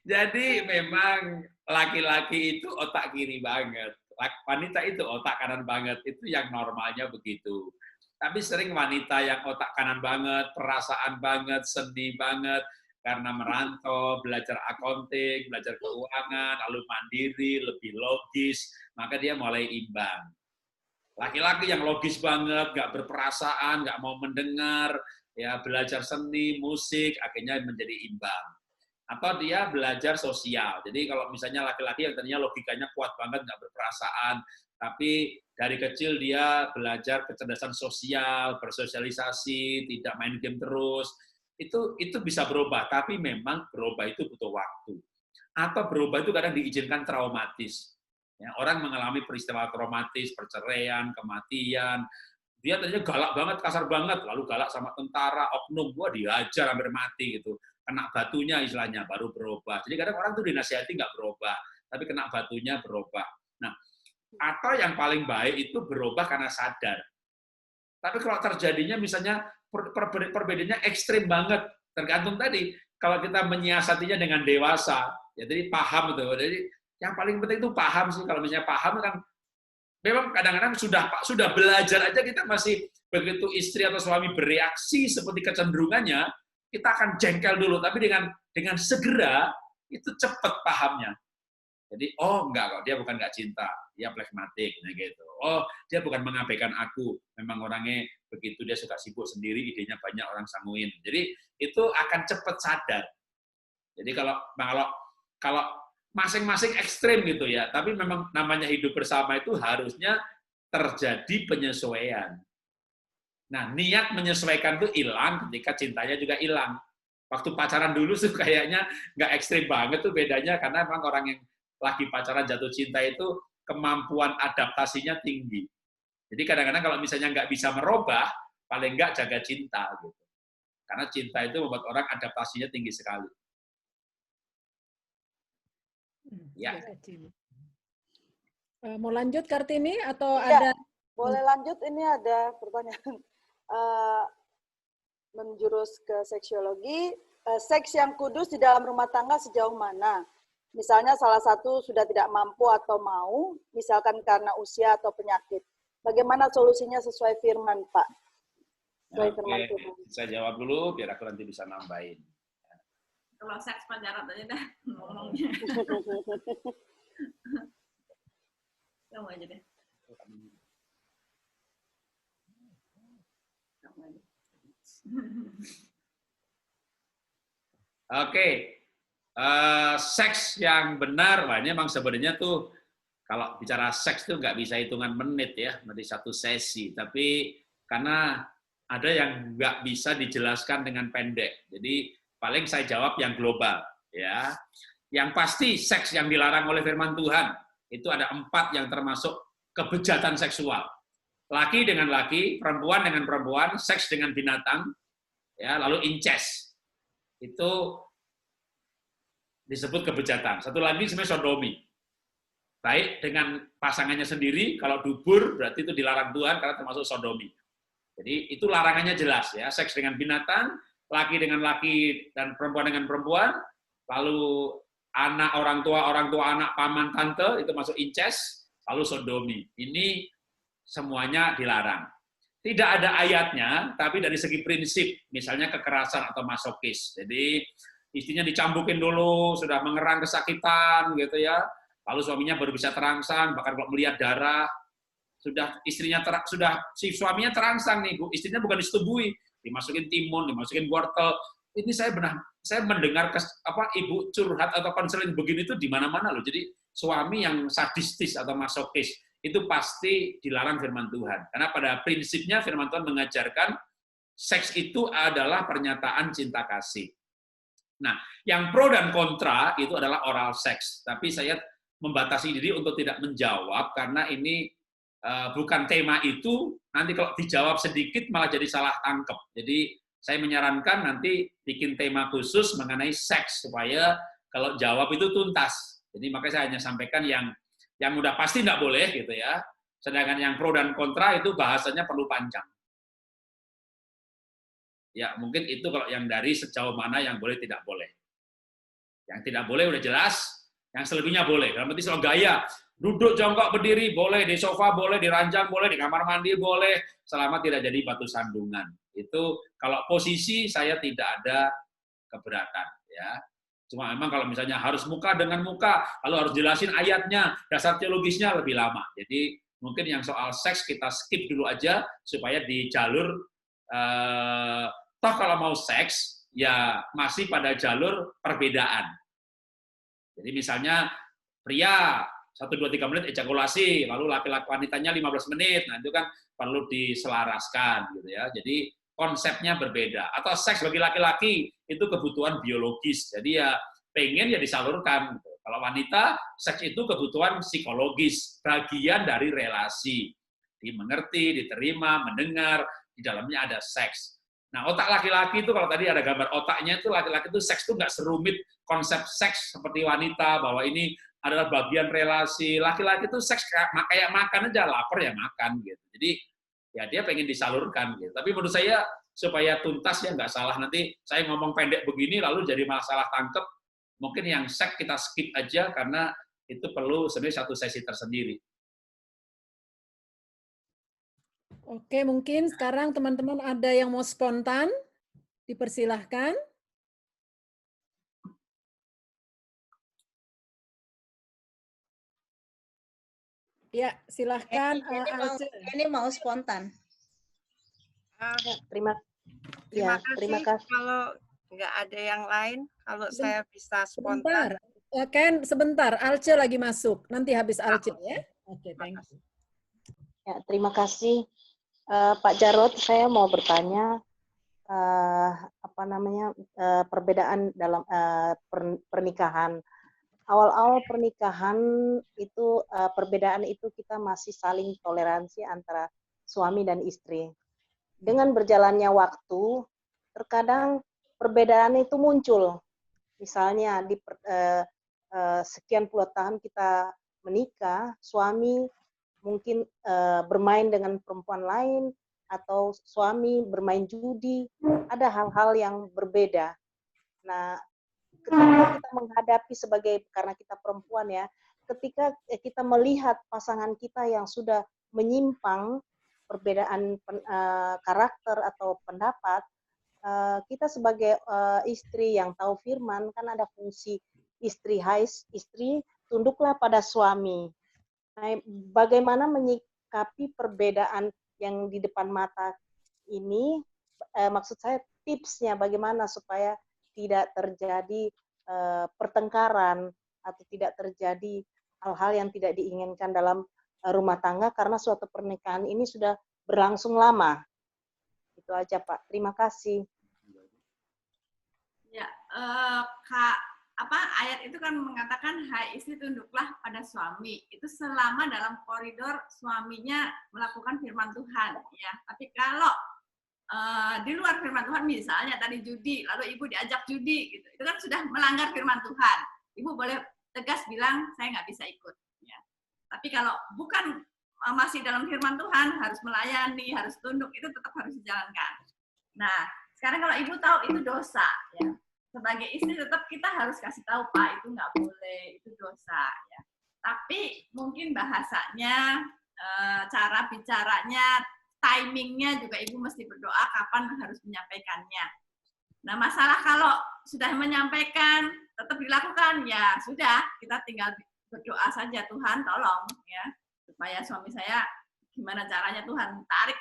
Jadi memang laki-laki itu otak kiri banget. Wanita itu otak kanan banget, itu yang normalnya begitu. Tapi sering wanita yang otak kanan banget, perasaan banget, seni banget, karena merantau, belajar accounting, belajar keuangan, lalu mandiri, lebih logis, maka dia mulai imbang. Laki-laki yang logis banget, nggak berperasaan, nggak mau mendengar, ya belajar seni, musik, akhirnya menjadi imbang. Atau dia belajar sosial. Jadi kalau misalnya laki-laki yang tadinya logikanya kuat banget, nggak berperasaan, tapi dari kecil dia belajar kecerdasan sosial, bersosialisasi, tidak main game terus, itu bisa berubah. Tapi memang berubah itu butuh waktu. Atau berubah itu kadang diizinkan traumatis. Ya, orang mengalami peristiwa traumatis, perceraian, kematian, dia tadinya galak banget, kasar banget, lalu galak sama tentara, oknum, gua dihajar hampir mati gitu. Kena batunya istilahnya, baru berubah. Jadi kadang orang tuh dinasihati nggak berubah, tapi kena batunya berubah. Nah, atau yang paling baik itu berubah karena sadar. Tapi kalau terjadinya misalnya perbedaannya ekstrim banget, tergantung tadi, kalau kita menyiasatinya dengan dewasa, ya jadi paham itu. Jadi yang paling penting itu paham sih, kalau misalnya paham kan, memang kadang-kadang sudah belajar aja kita masih begitu istri atau suami bereaksi seperti kecenderungannya, kita akan jengkel dulu, tapi dengan segera itu cepat pahamnya. Jadi, oh enggak kok, dia bukan enggak cinta, dia plekmatik, gitu. Oh, dia bukan mengabaikan aku, memang orangnya begitu dia suka sibuk sendiri, idenya banyak orang sambungin. Jadi itu akan cepat sadar. Jadi kalau masing-masing ekstrim gitu ya, tapi memang namanya hidup bersama itu harusnya terjadi penyesuaian. Nah, niat menyesuaikan itu hilang ketika cintanya juga hilang. Waktu pacaran dulu tuh kayaknya nggak ekstrim banget tuh bedanya, karena memang orang yang lagi pacaran jatuh cinta itu kemampuan adaptasinya tinggi. Jadi kadang-kadang kalau misalnya nggak bisa merubah, paling nggak jaga cinta gitu. Karena cinta itu membuat orang adaptasinya tinggi sekali. Ya. Mau lanjut Kartini atau Ya, ada? boleh lanjut. Ini ada pertanyaan menjurus ke seksiologi. Seks yang kudus di dalam rumah tangga sejauh mana? Misalnya salah satu sudah tidak mampu atau mau, misalkan karena usia atau penyakit. Bagaimana solusinya sesuai firman, Pak? Sesuai firman Tuhan. Saya jawab dulu, biar aku nanti bisa nambahin. Kalau seks Pak Jarod aja dah ngomongnya. Kamu aja deh. Kamu aja. Oke. Seks yang benar, wah ini memang sebenarnya tuh kalau bicara seks tuh nggak bisa hitungan menit ya, nanti satu sesi. Tapi karena ada yang nggak bisa dijelaskan dengan pendek. Jadi paling saya jawab yang global ya. Yang pasti seks yang dilarang oleh firman Tuhan itu ada 4 yang termasuk kebejatan seksual. Laki dengan laki, perempuan dengan perempuan, seks dengan binatang, ya, lalu incest. Itu disebut kebejatan. Satu lagi sebenarnya sodomi. Baik dengan pasangannya sendiri, kalau dubur berarti itu dilarang Tuhan karena termasuk sodomi. Jadi itu larangannya jelas ya, seks dengan binatang, laki dengan laki dan perempuan dengan perempuan, lalu anak orang tua anak, paman, tante, itu masuk incest, lalu sodomi. Ini semuanya dilarang. Tidak ada ayatnya, tapi dari segi prinsip, misalnya kekerasan atau masokis. Jadi istrinya dicambukin dulu, sudah mengerang kesakitan gitu ya. Lalu suaminya baru bisa terangsang, bahkan kalau melihat darah, sudah si suaminya terangsang nih, Bu. Istrinya bukan disetubui, dimasukin timun, dimasukin wortel. Ini saya mendengar ibu curhat atau konseling begini itu di mana-mana loh. Jadi suami yang sadistis atau masokis itu pasti dilarang firman Tuhan. Karena pada prinsipnya firman Tuhan mengajarkan seks itu adalah pernyataan cinta kasih. Nah, yang pro dan kontra itu adalah oral seks. Tapi saya membatasi diri untuk tidak menjawab karena ini bukan tema itu. Nanti kalau dijawab sedikit malah jadi salah tangkep. Jadi saya menyarankan nanti bikin tema khusus mengenai seks supaya kalau jawab itu tuntas. Jadi makanya saya hanya sampaikan yang udah pasti tidak boleh gitu ya. Sedangkan yang pro dan kontra itu bahasanya perlu panjang. Ya, mungkin itu kalau yang dari sejauh mana yang boleh tidak boleh. Yang tidak boleh udah jelas, yang selebihnya boleh. Dalam arti soal gaya, duduk jongkok berdiri boleh, di sofa boleh, di ranjang boleh, di kamar mandi boleh, selama tidak jadi batu sandungan. Itu kalau posisi saya tidak ada keberatan ya. Cuma memang kalau misalnya harus muka dengan muka, lalu harus jelasin ayatnya, dasar teologisnya lebih lama. Jadi mungkin yang soal seks kita skip dulu aja supaya di jalur toh kalau mau seks ya masih pada jalur perbedaan. Jadi misalnya pria 1, 2, 3 menit ejakulasi, lalu laki-laki wanitanya 15 menit, nah itu kan perlu diselaraskan gitu ya. Jadi konsepnya berbeda. Atau seks bagi laki-laki itu kebutuhan biologis, jadi ya pengen ya disalurkan. Gitu. Kalau wanita, seks itu kebutuhan psikologis, bagian dari relasi. Dimengerti, diterima, mendengar, di dalamnya ada seks. Nah, otak laki-laki itu kalau tadi ada gambar otaknya itu laki-laki itu seks itu nggak serumit konsep seks seperti wanita, bahwa ini adalah bagian relasi. Laki-laki itu seks kayak makan aja, lapar ya makan gitu. Jadi ya dia pengen disalurkan gitu. Tapi menurut saya supaya tuntas ya nggak salah, nanti saya ngomong pendek begini lalu jadi masalah tangkep, mungkin yang seks kita skip aja karena itu perlu sebenarnya satu sesi tersendiri. Oke, mungkin sekarang teman-teman ada yang mau spontan, dipersilahkan. Ya, silahkan. Ini mau spontan. Terima Terima kasih. kasih. Kalau nggak ada yang lain, kalau saya bisa Sebentar. spontan. Ken, sebentar. Alce lagi masuk. Nanti habis Alce ya. Oke, thank you. Ya, terima kasih. Pak Jarod, saya mau bertanya perbedaan dalam pernikahan. Awal-awal pernikahan itu perbedaan itu kita masih saling toleransi antara suami dan istri. Dengan berjalannya waktu, terkadang perbedaan itu muncul. Misalnya di sekian puluh tahun kita menikah, suami mungkin bermain dengan perempuan lain, atau suami bermain judi, ada hal-hal yang berbeda. Nah, ketika kita menghadapi karena kita perempuan ya, ketika kita melihat pasangan kita yang sudah menyimpang perbedaan karakter atau pendapat, kita sebagai istri yang tahu firman, kan ada fungsi istri, hai istri, tunduklah pada suami. Nah, bagaimana menyikapi perbedaan yang di depan mata ini, maksud saya tipsnya bagaimana supaya tidak terjadi pertengkaran atau tidak terjadi hal-hal yang tidak diinginkan dalam rumah tangga karena suatu pernikahan ini sudah berlangsung lama. Itu aja Pak. Terima kasih. Ya, ayat itu kan mengatakan hai istri tunduklah pada suami. Itu selama dalam koridor suaminya melakukan firman Tuhan, ya. Tapi kalau di luar firman Tuhan, misalnya tadi judi, lalu ibu diajak judi, gitu, itu kan sudah melanggar firman Tuhan. Ibu boleh tegas bilang saya nggak bisa ikut. Ya. Tapi kalau bukan masih dalam firman Tuhan, harus melayani, harus tunduk, itu tetap harus dijalankan. Nah, sekarang kalau ibu tahu itu dosa, ya. Sebagai istri tetap kita harus kasih tahu, Pak, itu nggak boleh, itu dosa. Ya. Tapi mungkin bahasanya, cara bicaranya, timingnya juga ibu mesti berdoa kapan harus menyampaikannya. Nah, masalah kalau sudah menyampaikan, tetap dilakukan, ya sudah, kita tinggal berdoa saja, Tuhan tolong, ya, supaya suami saya gimana caranya Tuhan tarik,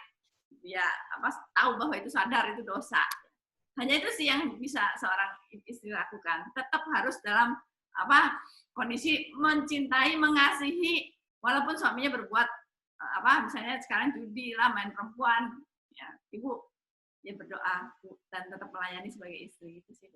ya tahu bahwa itu sadar itu dosa. Hanya itu sih yang bisa seorang istri lakukan. Tetap harus dalam kondisi mencintai, mengasihi, walaupun suaminya berbuat misalnya sekarang judi lah, main perempuan, ya ibu ya berdoa dan tetap melayani sebagai istri itu sih.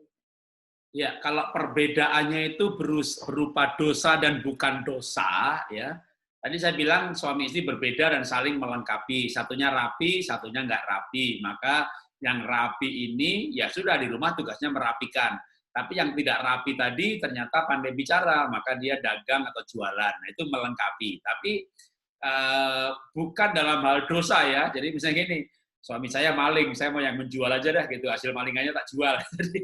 Ya, kalau perbedaannya itu berupa dosa dan bukan dosa, ya. Tadi saya bilang suami istri berbeda dan saling melengkapi. Satunya rapi, satunya nggak rapi. Maka yang rapi ini ya sudah di rumah tugasnya merapikan. Tapi yang tidak rapi tadi ternyata pandai bicara, maka dia dagang atau jualan. Nah, itu melengkapi. Tapi bukan dalam hal dosa ya. Jadi misalnya gini, suami saya maling, saya mau yang menjual aja dah gitu, hasil malingannya tak jual. Jadi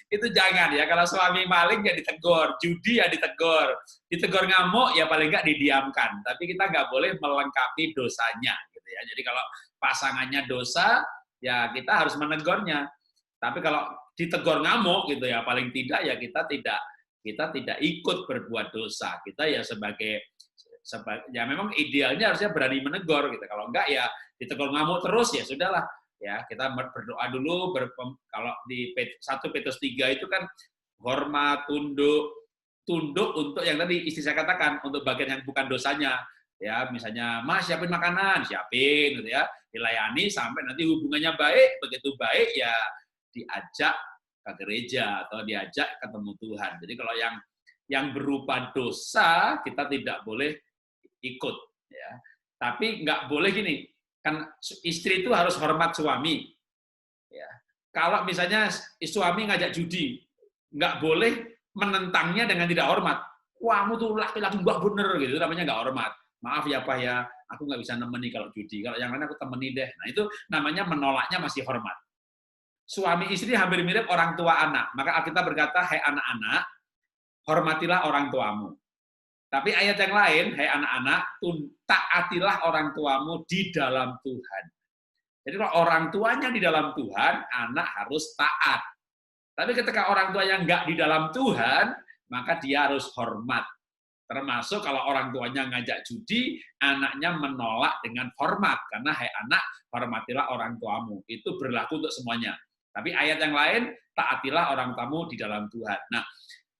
itu jangan ya. Kalau suami maling ya ditegur, judi ya ditegur ngamuk ya paling nggak didiamkan. Tapi kita nggak boleh melengkapi dosanya gitu ya. Jadi kalau pasangannya dosa ya kita harus menegurnya. Tapi kalau ditegur ngamuk gitu ya paling tidak ya kita tidak ikut berbuat dosa. Kita ya ya memang idealnya harusnya berani menegur gitu. Kalau enggak ya ditegur ngamuk terus ya sudahlah. Ya, kita berdoa dulu kalau di 1 Petrus 3 itu kan hormat, tunduk untuk yang tadi istri saya katakan untuk bagian yang bukan dosanya. Ya, misalnya Mas siapin makanan, siapin gitu ya. Dilayani sampai nanti hubungannya baik, begitu baik ya diajak ke gereja atau diajak ketemu Tuhan. Jadi kalau yang berupa dosa kita tidak boleh ikut ya. Tapi nggak boleh gini, kan istri itu harus hormat suami ya. Kalau misalnya suami ngajak judi, nggak boleh menentangnya dengan tidak hormat. Wah, kamu tuh laki-laki nggak bener gitu, namanya nggak hormat. Maaf ya Pak ya, aku nggak bisa nemeni kalau judi, kalau yang lain aku temeni deh. Nah itu namanya menolaknya masih hormat. Suami istri hampir mirip orang tua anak, maka Alkitab berkata, hai anak-anak, hormatilah orang tuamu. Tapi ayat yang lain, hai anak-anak, taatilah orang tuamu di dalam Tuhan. Jadi kalau orang tuanya di dalam Tuhan, anak harus taat. Tapi ketika orang tuanya nggak di dalam Tuhan, maka dia harus hormat. Termasuk kalau orang tuanya ngajak judi, anaknya menolak dengan hormat. Karena, hai anak, hormatilah orang tuamu. Itu berlaku untuk semuanya. Tapi ayat yang lain, taatilah orang tamu di dalam Tuhan. Nah,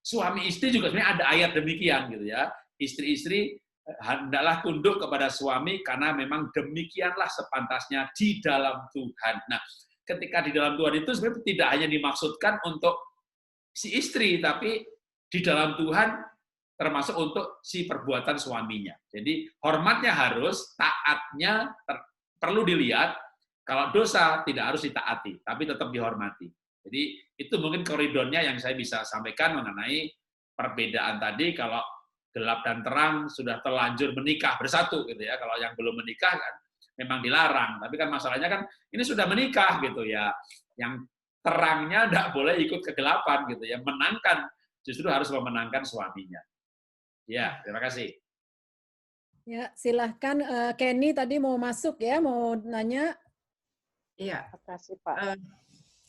suami istri juga sebenarnya ada ayat demikian gitu ya. Istri-istri hendaklah tunduk kepada suami karena memang demikianlah sepantasnya di dalam Tuhan. Nah, ketika di dalam Tuhan itu sebenarnya tidak hanya dimaksudkan untuk si istri, tapi di dalam Tuhan termasuk untuk si perbuatan suaminya. Jadi hormatnya harus, taatnya perlu dilihat. Kalau dosa tidak harus ditaati, tapi tetap dihormati. Jadi itu mungkin koridornya yang saya bisa sampaikan mengenai perbedaan tadi. Kalau gelap dan terang sudah terlanjur menikah bersatu gitu ya. Kalau yang belum menikah kan memang dilarang. Tapi kan masalahnya kan ini sudah menikah gitu ya. Yang terangnya tidak boleh ikut kegelapan gitu ya. Menangkan, justru harus memenangkan suaminya. Ya, terima kasih. Ya, silahkan Kenny tadi mau masuk ya, mau nanya. Iya. Terima kasih, Pak.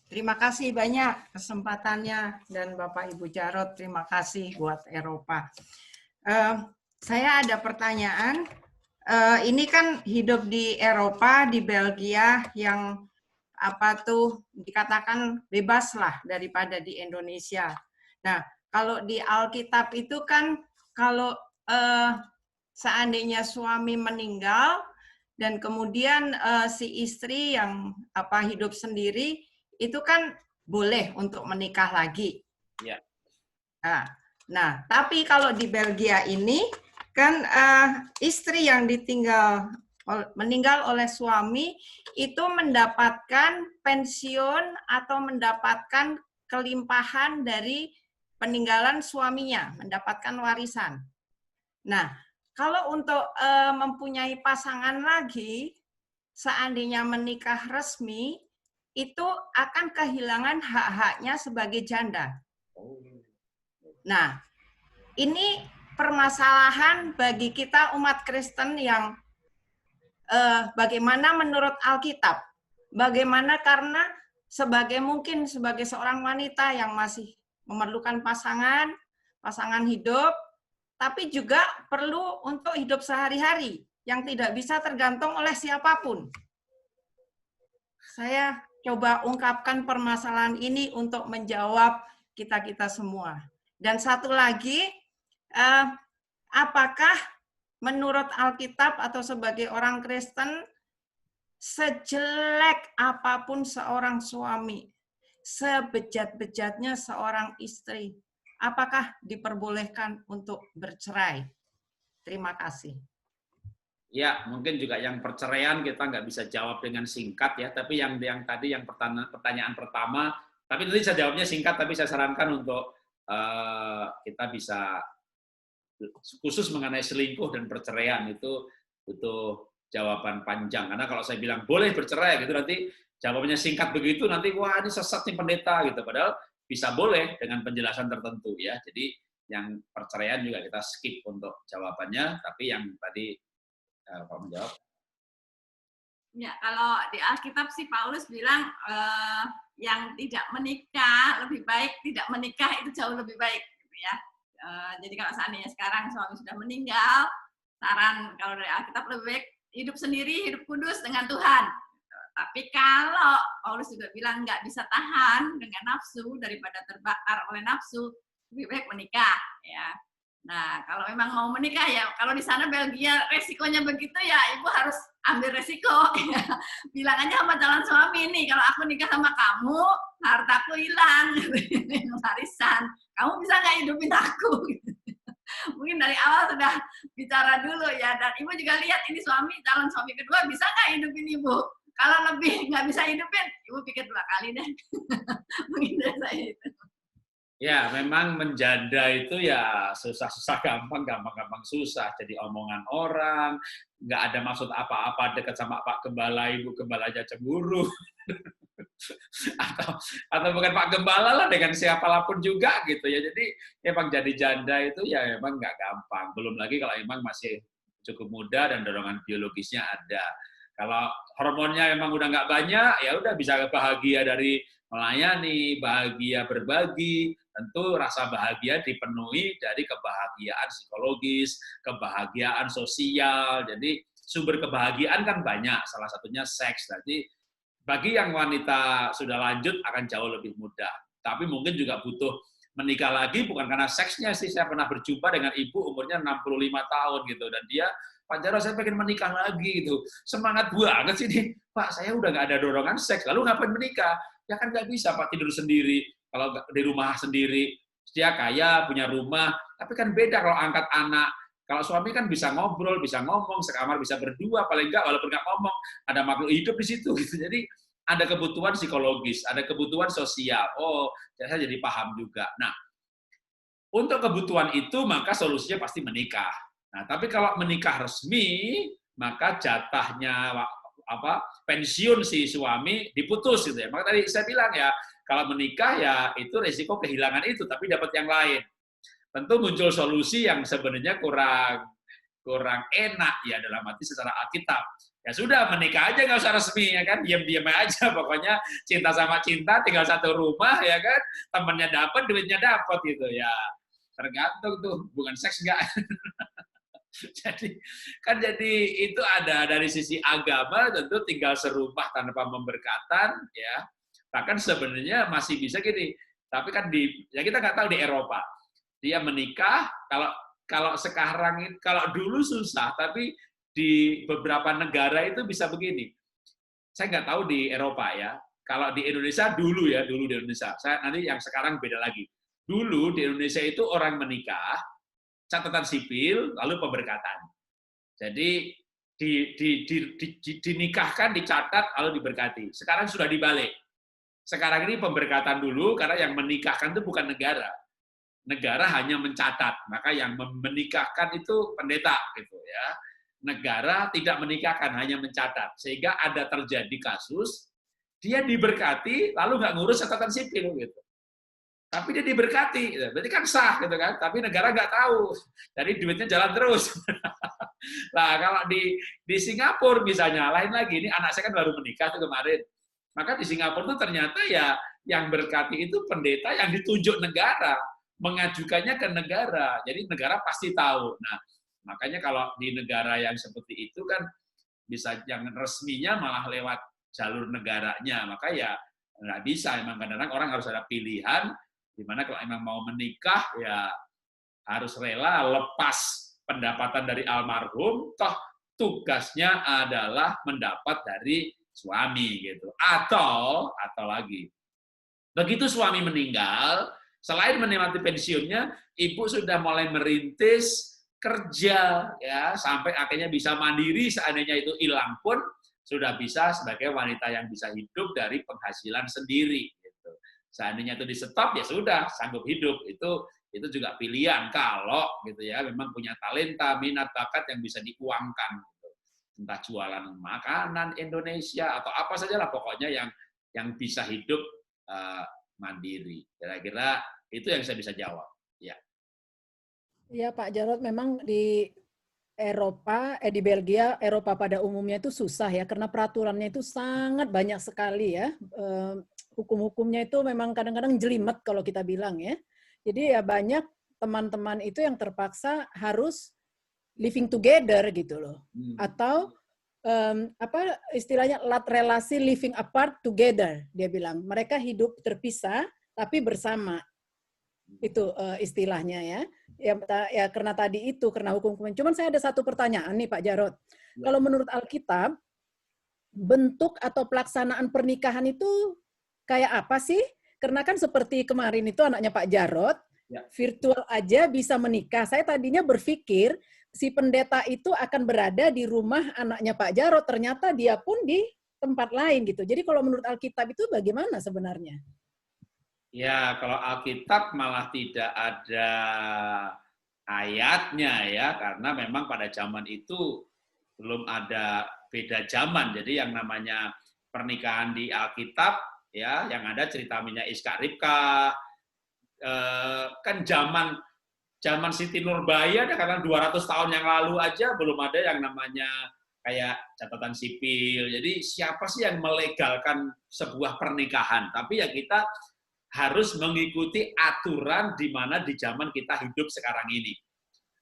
Terima kasih banyak kesempatannya, dan Bapak Ibu Jarot, terima kasih buat Eropa. Saya ada pertanyaan. Ini kan hidup di Eropa, di Belgia, yang dikatakan bebas lah daripada di Indonesia. Nah, kalau di Alkitab itu kan kalau seandainya suami meninggal dan kemudian si istri yang hidup sendiri, itu kan boleh untuk menikah lagi. Ya. Nah, tapi kalau di Belgia ini kan istri yang meninggal oleh suami itu mendapatkan pensiun atau mendapatkan kelimpahan dari peninggalan suaminya, mendapatkan warisan. Nah, kalau untuk mempunyai pasangan lagi, seandainya menikah resmi, itu akan kehilangan hak-haknya sebagai janda. Nah, ini permasalahan bagi kita umat Kristen yang bagaimana menurut Alkitab. Bagaimana karena mungkin sebagai seorang wanita yang masih memerlukan pasangan hidup, tapi juga perlu untuk hidup sehari-hari yang tidak bisa tergantung oleh siapapun. Saya coba ungkapkan permasalahan ini untuk menjawab kita-kita semua. Dan satu lagi, apakah menurut Alkitab atau sebagai orang Kristen, sejelek apapun seorang suami, sebejat-bejatnya seorang istri, apakah diperbolehkan untuk bercerai? Terima kasih. Ya, mungkin juga yang perceraian kita nggak bisa jawab dengan singkat ya, tapi yang tadi yang pertanyaan pertama, tapi nanti saya jawabnya singkat, tapi saya sarankan untuk kita bisa khusus mengenai selingkuh dan perceraian itu butuh jawaban panjang. Karena kalau saya bilang boleh bercerai gitu, nanti jawabannya singkat begitu, nanti wah ini sesat nih pendeta gitu. Padahal bisa boleh dengan penjelasan tertentu ya. Jadi yang perceraian juga kita skip untuk jawabannya, tapi yang tadi Pak menjawab. Ya, kalau di Alkitab sih Paulus bilang yang tidak menikah lebih baik tidak menikah, itu jauh lebih baik gitu ya. Jadi kalau seandainya sekarang suami sudah meninggal, saran kalau dari Alkitab lebih baik hidup sendiri, hidup kudus dengan Tuhan. Tapi kalau Paulus juga bilang nggak bisa tahan dengan nafsu daripada terbakar oleh nafsu, lebih baik menikah ya. Nah, kalau memang mau menikah ya, kalau di sana Belgia resikonya begitu ya, ibu harus ambil resiko. Bilang aja sama calon suami nih, kalau aku nikah sama kamu, hartaku hilang, warisan. Kamu bisa nggak hidupin aku? Mungkin dari awal sudah bicara dulu ya, dan ibu juga lihat ini calon suami kedua bisa nggak hidupin ibu? Kalau lebih nggak bisa hidupin, ibu pikir 2 kali deh. Mungkin dari saya itu. Ya, memang menjanda itu ya susah-susah gampang susah. Jadi omongan orang, nggak ada maksud apa-apa dekat sama Pak Gembala, Ibu Gembala aja cemburu. atau bukan Pak Gembala lah, dengan siapapun juga gitu ya. Jadi memang jadi janda itu ya memang nggak gampang. Belum lagi kalau memang masih cukup muda dan dorongan biologisnya ada. Kalau hormonnya memang udah nggak banyak, ya udah bisa bahagia dari melayani, bahagia berbagi, tentu rasa bahagia dipenuhi dari kebahagiaan psikologis, kebahagiaan sosial. Jadi sumber kebahagiaan kan banyak, salah satunya seks. Jadi bagi yang wanita sudah lanjut akan jauh lebih mudah. Tapi mungkin juga butuh menikah lagi bukan karena seksnya sih. Saya pernah berjumpa dengan ibu umurnya 65 tahun gitu, dan dia, Pak Jarod, saya pengen menikah lagi gitu. Semangat banget sih nih, Pak, saya udah nggak ada dorongan seks, lalu ngapain menikah? Ya kan nggak bisa, Pak, tidur sendiri, kalau di rumah sendiri, dia kaya, punya rumah, tapi kan beda kalau angkat anak. Kalau suami kan bisa ngobrol, bisa ngomong, sekamar bisa berdua, paling nggak walaupun nggak ngomong, ada makhluk hidup di situ gitu. Jadi ada kebutuhan psikologis, ada kebutuhan sosial. Oh, saya jadi paham juga. Nah, untuk kebutuhan itu maka solusinya pasti menikah. Nah, tapi kalau menikah resmi, maka jatahnya pensiun si suami diputus gitu ya. Maka tadi saya bilang ya, kalau menikah ya itu resiko kehilangan itu, tapi dapat yang lain. Tentu muncul solusi yang sebenarnya kurang enak ya dalam arti secara Alkitab. Ya sudah, menikah aja nggak usah resmi ya kan, diam-diam aja, pokoknya cinta sama cinta, tinggal satu rumah ya kan, temennya dapat, duitnya dapat gitu ya, tergantung tuh, hubungan seks enggak. jadi itu ada dari sisi agama, tentu tinggal serumah tanpa memberkatan ya, bahkan sebenarnya masih bisa gini, tapi kan ya kita nggak tahu di Eropa, dia menikah, kalau sekarang, kalau dulu susah, tapi di beberapa negara itu bisa begini. Saya nggak tahu di Eropa ya. Kalau di Indonesia dulu di Indonesia. Saya nanti yang sekarang beda lagi. Dulu di Indonesia itu orang menikah, catatan sipil, lalu pemberkatan. Jadi dinikahkan, dicatat, lalu diberkati. Sekarang sudah dibalik. Sekarang ini pemberkatan dulu, karena yang menikahkan itu bukan negara. Negara hanya mencatat, maka yang menikahkan itu pendeta gitu ya. Negara tidak menikahkan, hanya mencatat, sehingga ada terjadi kasus dia diberkati lalu nggak ngurus catatan sipil gitu, tapi dia diberkati, berarti kan sah gitu kan, tapi negara nggak tahu, jadi duitnya jalan terus. Nah kalau di Singapura misalnya lain lagi, ini anak saya kan baru menikah tuh kemarin, maka di Singapura tuh ternyata ya yang berkati itu pendeta yang ditunjuk negara, mengajukannya ke negara, jadi negara pasti tahu. Nah, makanya kalau di negara yang seperti itu kan bisa yang resminya malah lewat jalur negaranya, maka ya nggak bisa. Emang kadang-kadang orang harus ada pilihan, dimana kalau emang mau menikah ya harus rela lepas pendapatan dari almarhum, toh tugasnya adalah mendapat dari suami gitu. Atau lagi, begitu suami meninggal, selain menikmati pensiunnya, ibu sudah mulai merintis kerja ya, sampai akhirnya bisa mandiri, seandainya itu hilang pun sudah bisa sebagai wanita yang bisa hidup dari penghasilan sendiri gitu. Seandainya itu di stop ya sudah sanggup hidup, itu juga pilihan kalau gitu ya memang punya talenta, minat, bakat yang bisa diuangkan gitu. Entah jualan makanan Indonesia atau apa saja lah, pokoknya yang bisa hidup mandiri. Kira-kira itu yang saya bisa jawab. Ya. Iya Pak Jarod, memang di Eropa, di Belgia, Eropa pada umumnya itu susah ya, karena peraturannya itu sangat banyak sekali ya. Hukum-hukumnya itu memang kadang-kadang jelimet kalau kita bilang ya. Jadi ya banyak teman-teman itu yang terpaksa harus living together gitu loh. Atau apa istilahnya, relasi living apart together, dia bilang. Mereka hidup terpisah tapi bersama. Itu istilahnya ya. Ya karena tadi itu, karena hukum-hukum. Cuman saya ada satu pertanyaan nih Pak Jarod. Ya. Kalau menurut Alkitab, bentuk atau pelaksanaan pernikahan itu kayak apa sih? Karena kan seperti kemarin itu anaknya Pak Jarod, ya, virtual aja bisa menikah. Saya tadinya berpikir si pendeta itu akan berada di rumah anaknya Pak Jarod, ternyata dia pun di tempat lain gitu. Jadi kalau menurut Alkitab itu bagaimana sebenarnya? Ya, kalau Alkitab malah tidak ada ayatnya ya, karena memang pada zaman itu belum ada beda zaman. Jadi yang namanya pernikahan di Alkitab ya, yang ada cerita minyak Iska Ribka, kan zaman Siti Nurbaya ada karena 200 tahun yang lalu aja belum ada yang namanya kayak catatan sipil. Jadi siapa sih yang melegalkan sebuah pernikahan? Tapi ya kita harus mengikuti aturan di mana di zaman kita hidup sekarang ini.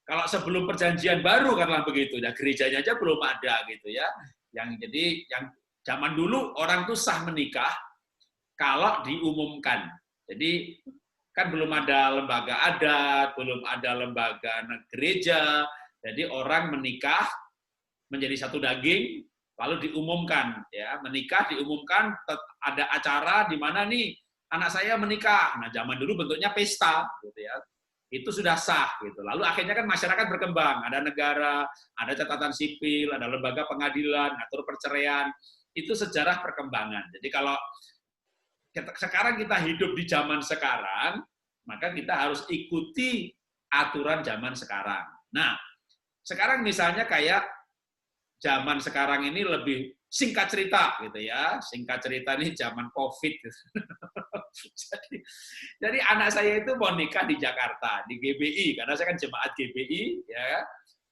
Kalau sebelum perjanjian baru karena begitu, ya gerejanya aja belum ada gitu ya. Yang zaman dulu orang tuh sah menikah kalau diumumkan. Jadi kan belum ada lembaga adat, belum ada lembaga gereja, jadi orang menikah menjadi satu daging, lalu diumumkan, ya menikah diumumkan, ada acara di mana nih anak saya menikah. Nah zaman dulu bentuknya pesta, gitu ya. Itu sudah sah, gitu. Lalu akhirnya kan masyarakat berkembang, ada negara, ada catatan sipil, ada lembaga pengadilan, atur perceraian. Itu sejarah perkembangan. Jadi kalau sekarang kita hidup di zaman sekarang, maka kita harus ikuti aturan zaman sekarang. Nah, sekarang misalnya kayak zaman sekarang ini lebih singkat cerita gitu ya. Singkat cerita ini zaman Covid. jadi anak saya itu mau nikah di Jakarta, di GBI, karena saya kan jemaat GBI ya.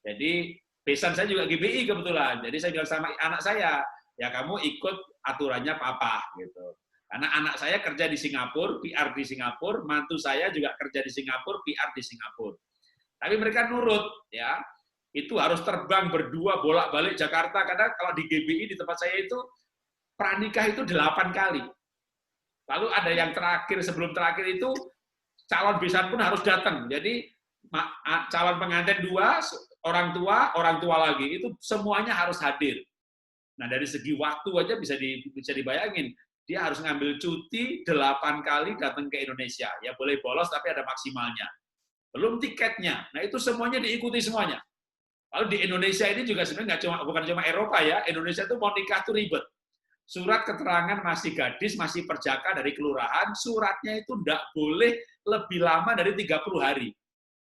Jadi besan saya juga GBI kebetulan. Jadi saya bilang sama anak saya, ya kamu ikut aturannya papa gitu. Karena anak saya kerja di Singapura, PR di Singapura, mantu saya juga kerja di Singapura, PR di Singapura. Tapi mereka nurut, ya. Itu harus terbang berdua bolak-balik Jakarta, karena kalau di GBI di tempat saya itu pranikah itu 8 kali. Lalu ada yang terakhir, sebelum terakhir itu calon besan pun harus datang. Jadi calon pengantin 2, orang tua lagi, itu semuanya harus hadir. Nah dari segi waktu aja bisa dibayangin. Dia harus ngambil cuti 8 kali datang ke Indonesia. Ya boleh bolos tapi ada maksimalnya. Belum tiketnya. Nah itu semuanya diikuti semuanya. Lalu di Indonesia ini juga sebenarnya bukan cuma Eropa ya. Indonesia itu mau nikah tuh ribet. Surat keterangan masih gadis, masih perjaka dari kelurahan. Suratnya itu tidak boleh lebih lama dari 30 hari.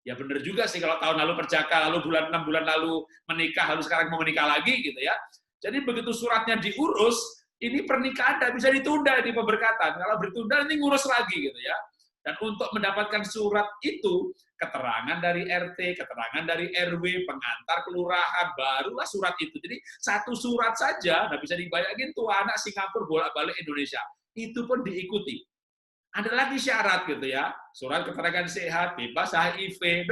Ya benar juga sih kalau tahun lalu perjaka, lalu 6 bulan lalu menikah, lalu sekarang mau menikah lagi gitu ya. Jadi begitu suratnya diurus, ini pernikahan tidak bisa ditunda di pemberkatan. Kalau ditunda nanti ngurus lagi gitu ya. Dan untuk mendapatkan surat itu, keterangan dari RT, keterangan dari RW, pengantar kelurahan, barulah surat itu. Jadi satu surat saja, nah bisa dibayangin tuh anak Singapura bolak-balik Indonesia. Itu pun diikuti. Ada lagi syarat gitu ya, surat keterangan sehat, bebas HIV,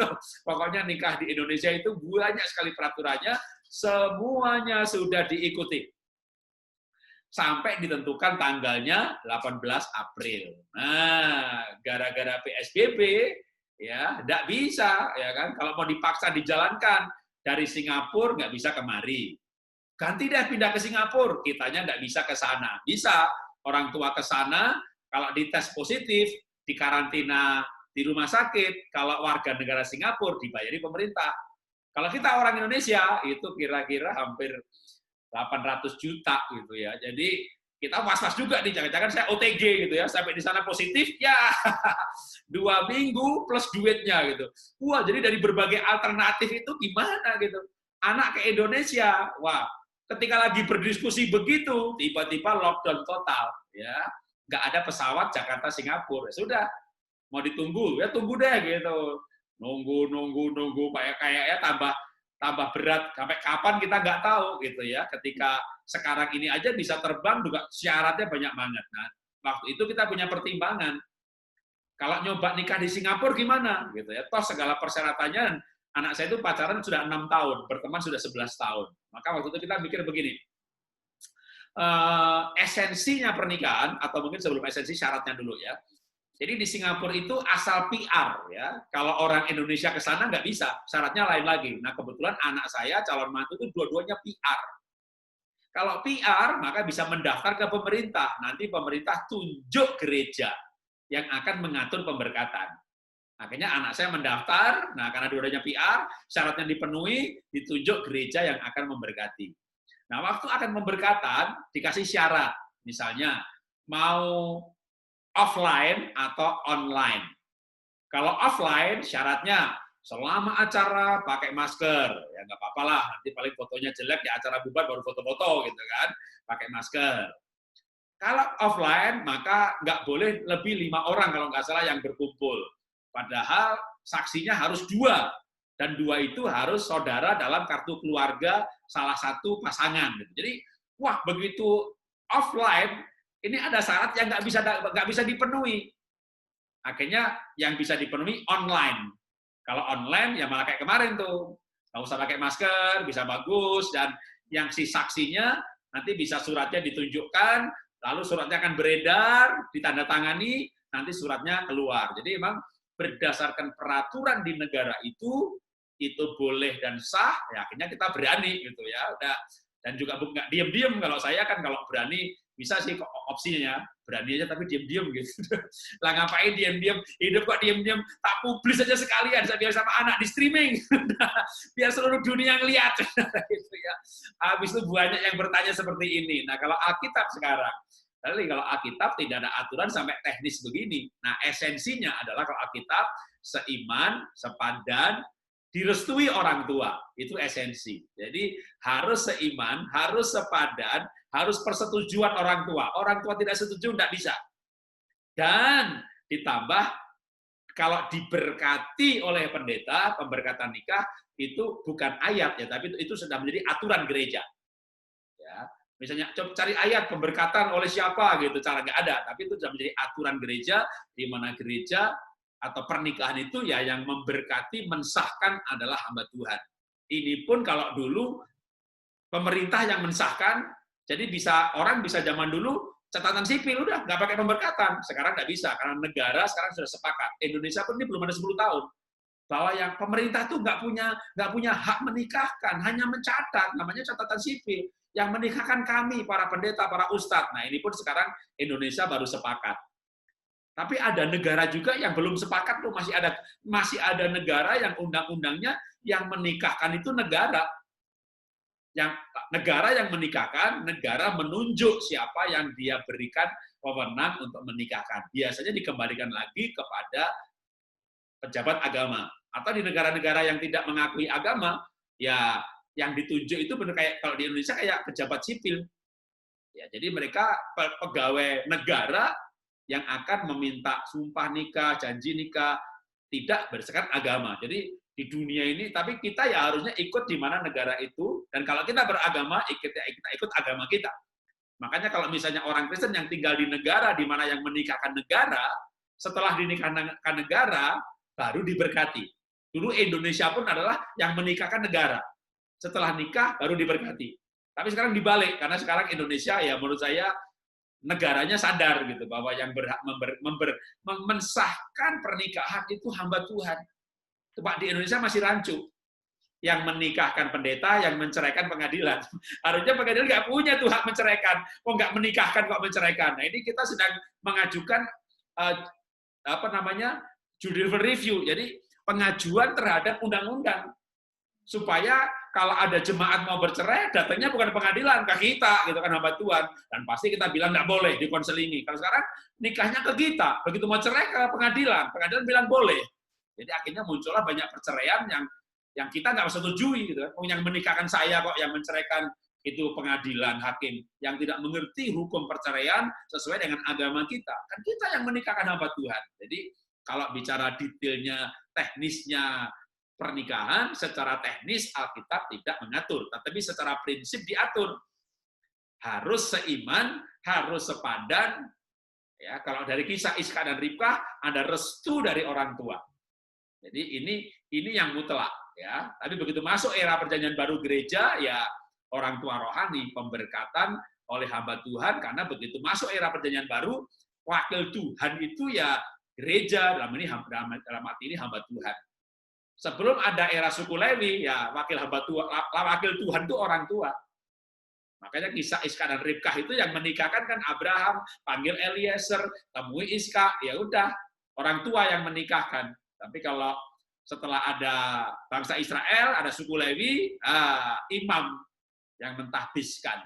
pokoknya nikah di Indonesia itu banyak sekali peraturannya, semuanya sudah diikuti. Sampai ditentukan tanggalnya 18 April. Nah, gara-gara PSBB, ya, tidak bisa, ya kan? Kalau mau dipaksa dijalankan dari Singapura nggak bisa kemari. Ganti deh pindah ke Singapura, kitanya nggak bisa ke sana. Bisa orang tua ke sana, kalau dites positif, dikarantina di rumah sakit. Kalau warga negara Singapura dibayari pemerintah. Kalau kita orang Indonesia itu kira-kira hampir 800 juta gitu ya. Jadi kita was-was juga nih, jangan-jangan saya OTG gitu ya, sampai di sana positif, ya 2 minggu plus duitnya gitu. Wah, jadi dari berbagai alternatif itu gimana gitu. Anak ke Indonesia, wah, ketika lagi berdiskusi begitu, tiba-tiba lockdown total, ya, nggak ada pesawat Jakarta-Singapura. Sudah, mau ditunggu, ya tunggu deh gitu. Nunggu, kayaknya tambah berat, sampai kapan kita nggak tahu gitu ya. Ketika sekarang ini aja bisa terbang juga syaratnya banyak banget. Nah, waktu itu kita punya pertimbangan. Kalau nyoba nikah di Singapura gimana gitu ya. Toh segala persyaratannya, anak saya itu pacaran sudah 6 tahun, berteman sudah 11 tahun. Maka waktu itu kita mikir begini. Esensinya pernikahan, atau mungkin sebelum esensi syaratnya dulu ya. Jadi di Singapura itu asal PR ya. Kalau orang Indonesia ke sana nggak bisa, syaratnya lain lagi. Nah kebetulan anak saya calon mantu itu dua-duanya PR. Kalau PR maka bisa mendaftar ke pemerintah. Nanti pemerintah tunjuk gereja yang akan mengatur pemberkatan. Akhirnya anak saya mendaftar. Nah karena dua-duanya PR, syaratnya dipenuhi, ditunjuk gereja yang akan memberkati. Nah waktu akan pemberkatan dikasih syarat, misalnya mau offline atau online. Kalau offline, syaratnya selama acara pakai masker. Ya nggak apa-apa lah, nanti paling fotonya jelek, di acara bubar baru foto-foto gitu kan, pakai masker. Kalau offline, maka nggak boleh lebih 5 orang kalau nggak salah yang berkumpul. Padahal saksinya harus 2. Dan 2 itu harus saudara dalam kartu keluarga salah satu pasangan. Jadi, wah begitu offline, ini ada syarat yang nggak bisa dipenuhi. Akhirnya yang bisa dipenuhi online. Kalau online ya malah kayak kemarin tuh, nggak usah pakai masker, bisa bagus, dan yang si saksinya nanti bisa suratnya ditunjukkan, lalu suratnya akan beredar, ditandatangani, nanti suratnya keluar. Jadi memang berdasarkan peraturan di negara itu boleh dan sah, ya akhirnya kita berani gitu ya. Udah, dan juga nggak diem-diem. Kalau saya kan kalau berani bisa sih opsinya berani aja tapi diem-diem gitu. Lah ngapain diem-diem? Hidup kok diem-diem? Tak publis aja sekalian, saya bilang sama anak di streaming, biar seluruh dunia ngeliat. Gitu ya. Habis itu banyak yang bertanya seperti ini. Nah kalau Alkitab sekarang, kalau Alkitab tidak ada aturan sampai teknis begini. Nah esensinya adalah kalau Alkitab seiman, sepadan, direstui orang tua, itu esensi. Jadi harus seiman, harus sepadan, harus persetujuan orang tua. Orang tua tidak setuju, tidak bisa. Dan ditambah, kalau diberkati oleh pendeta, pemberkatan nikah, itu bukan ayat, ya, tapi itu sudah menjadi aturan gereja. Ya, misalnya, coba cari ayat pemberkatan oleh siapa, gitu, cara nggak ada. Tapi itu sudah menjadi aturan gereja, di mana gereja atau pernikahan itu ya yang memberkati, mensahkan adalah hamba Tuhan. Ini pun kalau dulu pemerintah yang mensahkan, jadi orang bisa zaman dulu catatan sipil udah nggak pakai pemberkatan, sekarang nggak bisa karena negara sekarang sudah sepakat. Indonesia pun ini belum ada 10 tahun bahwa yang pemerintah tuh nggak punya hak menikahkan, hanya mencatat, namanya catatan sipil. Yang menikahkan kami, para pendeta, para ustadz. Nah ini pun sekarang Indonesia baru sepakat. Tapi ada negara juga yang belum sepakat tuh, masih ada negara yang undang-undangnya yang menikahkan itu negara. Yang negara yang menikahkan, negara menunjuk siapa yang dia berikan wewenang untuk menikahkan. Biasanya dikembalikan lagi kepada pejabat agama. Atau di negara-negara yang tidak mengakui agama, ya yang ditunjuk itu benar kayak kalau di Indonesia kayak pejabat sipil. Ya, jadi mereka pegawai negara yang akan meminta sumpah nikah, janji nikah, tidak berdasarkan agama. Jadi di dunia ini, tapi kita ya harusnya ikut di mana negara itu, dan kalau kita beragama, kita ikut agama kita. Makanya kalau misalnya orang Kristen yang tinggal di negara di mana yang menikahkan negara, setelah dinikahkan negara, baru diberkati. Dulu Indonesia pun adalah yang menikahkan negara. Setelah nikah, baru diberkati. Tapi sekarang dibalik, karena sekarang Indonesia ya menurut saya negaranya sadar gitu bahwa yang berhak mensahkan pernikahan itu hamba Tuhan. Pak di Indonesia masih rancu. Yang menikahkan pendeta, yang menceraikan pengadilan. Harusnya pengadilan nggak punya tuh hak menceraikan. Kok nggak menikahkan kok menceraikan. Nah ini kita sedang mengajukan judicial review. Jadi pengajuan terhadap undang-undang supaya kalau ada jemaat mau bercerai, datangnya bukan pengadilan, ke kita, gitu kan, hamba Tuhan. Dan pasti kita bilang nggak boleh dikonselingi. Kalau sekarang nikahnya ke kita, begitu mau cerai ke pengadilan bilang boleh. Jadi akhirnya muncullah banyak perceraian yang kita nggak setujui, gitu kan. Yang menikahkan saya kok, yang menceraikan itu pengadilan, hakim, yang tidak mengerti hukum perceraian sesuai dengan agama kita. Kan kita yang menikahkan hamba Tuhan. Jadi kalau bicara detailnya, teknisnya, pernikahan secara teknis Alkitab tidak mengatur, tetapi secara prinsip diatur. Harus seiman, harus sepadan. Ya, kalau dari kisah Iska dan Ribkah ada restu dari orang tua. Jadi ini yang mutlak ya. Tapi begitu masuk era perjanjian baru gereja ya orang tua rohani, pemberkatan oleh hamba Tuhan, karena begitu masuk era perjanjian baru wakil Tuhan itu ya gereja, dalam arti ini hamba Tuhan. Sebelum ada era suku Lewi, ya wakil Tuhan itu orang tua. Makanya kisah Iska dan Ribkah itu yang menikahkan kan Abraham, panggil Eliezer, temui Iska, ya udah orang tua yang menikahkan. Tapi kalau setelah ada bangsa Israel, ada suku Lewi, imam yang mentahbiskan.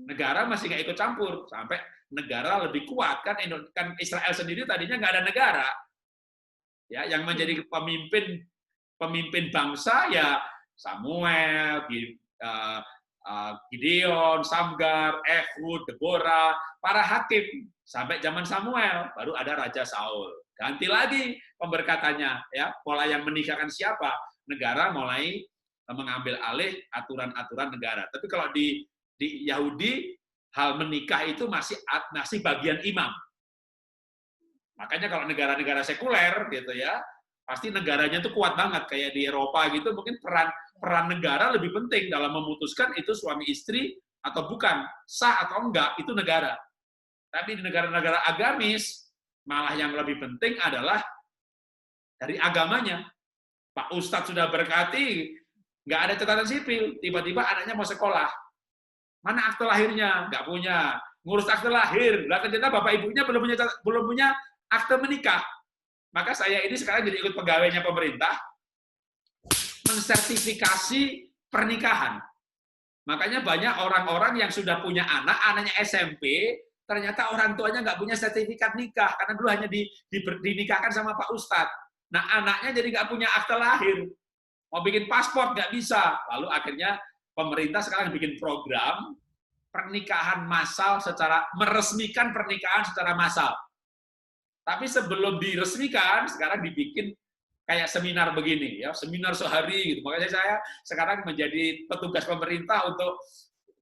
Negara masih nggak ikut campur, sampai negara lebih kuat kan Israel sendiri tadinya nggak ada negara. Ya, yang menjadi pemimpin bangsa ya Samuel, Gideon, Samgar, Ehud, Deborah, para hakim sampai zaman Samuel baru ada Raja Saul. Ganti lagi pemberkatannya ya, mulai yang menikahkan siapa? Negara mulai mengambil alih aturan-aturan negara. Tapi kalau di Yahudi hal menikah itu masih bagian imam. Makanya kalau negara-negara sekuler gitu ya, pasti negaranya itu kuat banget kayak di Eropa gitu, mungkin peran negara lebih penting dalam memutuskan itu suami istri atau bukan, sah atau enggak, itu negara. Tapi di negara-negara agamis, malah yang lebih penting adalah dari agamanya. Pak Ustadz sudah berkati, nggak ada catatan sipil, tiba-tiba anaknya mau sekolah. Mana akte lahirnya? Nggak punya. Ngurus akte lahir, lah ternyata bapak ibunya belum punya akte menikah. Maka saya ini sekarang jadi ikut pegawainya pemerintah, mensertifikasi pernikahan. Makanya banyak orang-orang yang sudah punya anak, anaknya SMP, ternyata orang tuanya nggak punya sertifikat nikah, karena dulu hanya dinikahkan sama Pak Ustadz. Nah, anaknya jadi nggak punya akte lahir. Mau bikin paspor nggak bisa. Lalu akhirnya pemerintah sekarang bikin program pernikahan massal meresmikan pernikahan secara massal. Tapi sebelum diresmikan, sekarang dibikin kayak seminar begini, ya, seminar sehari gitu. Makanya saya sekarang menjadi petugas pemerintah untuk,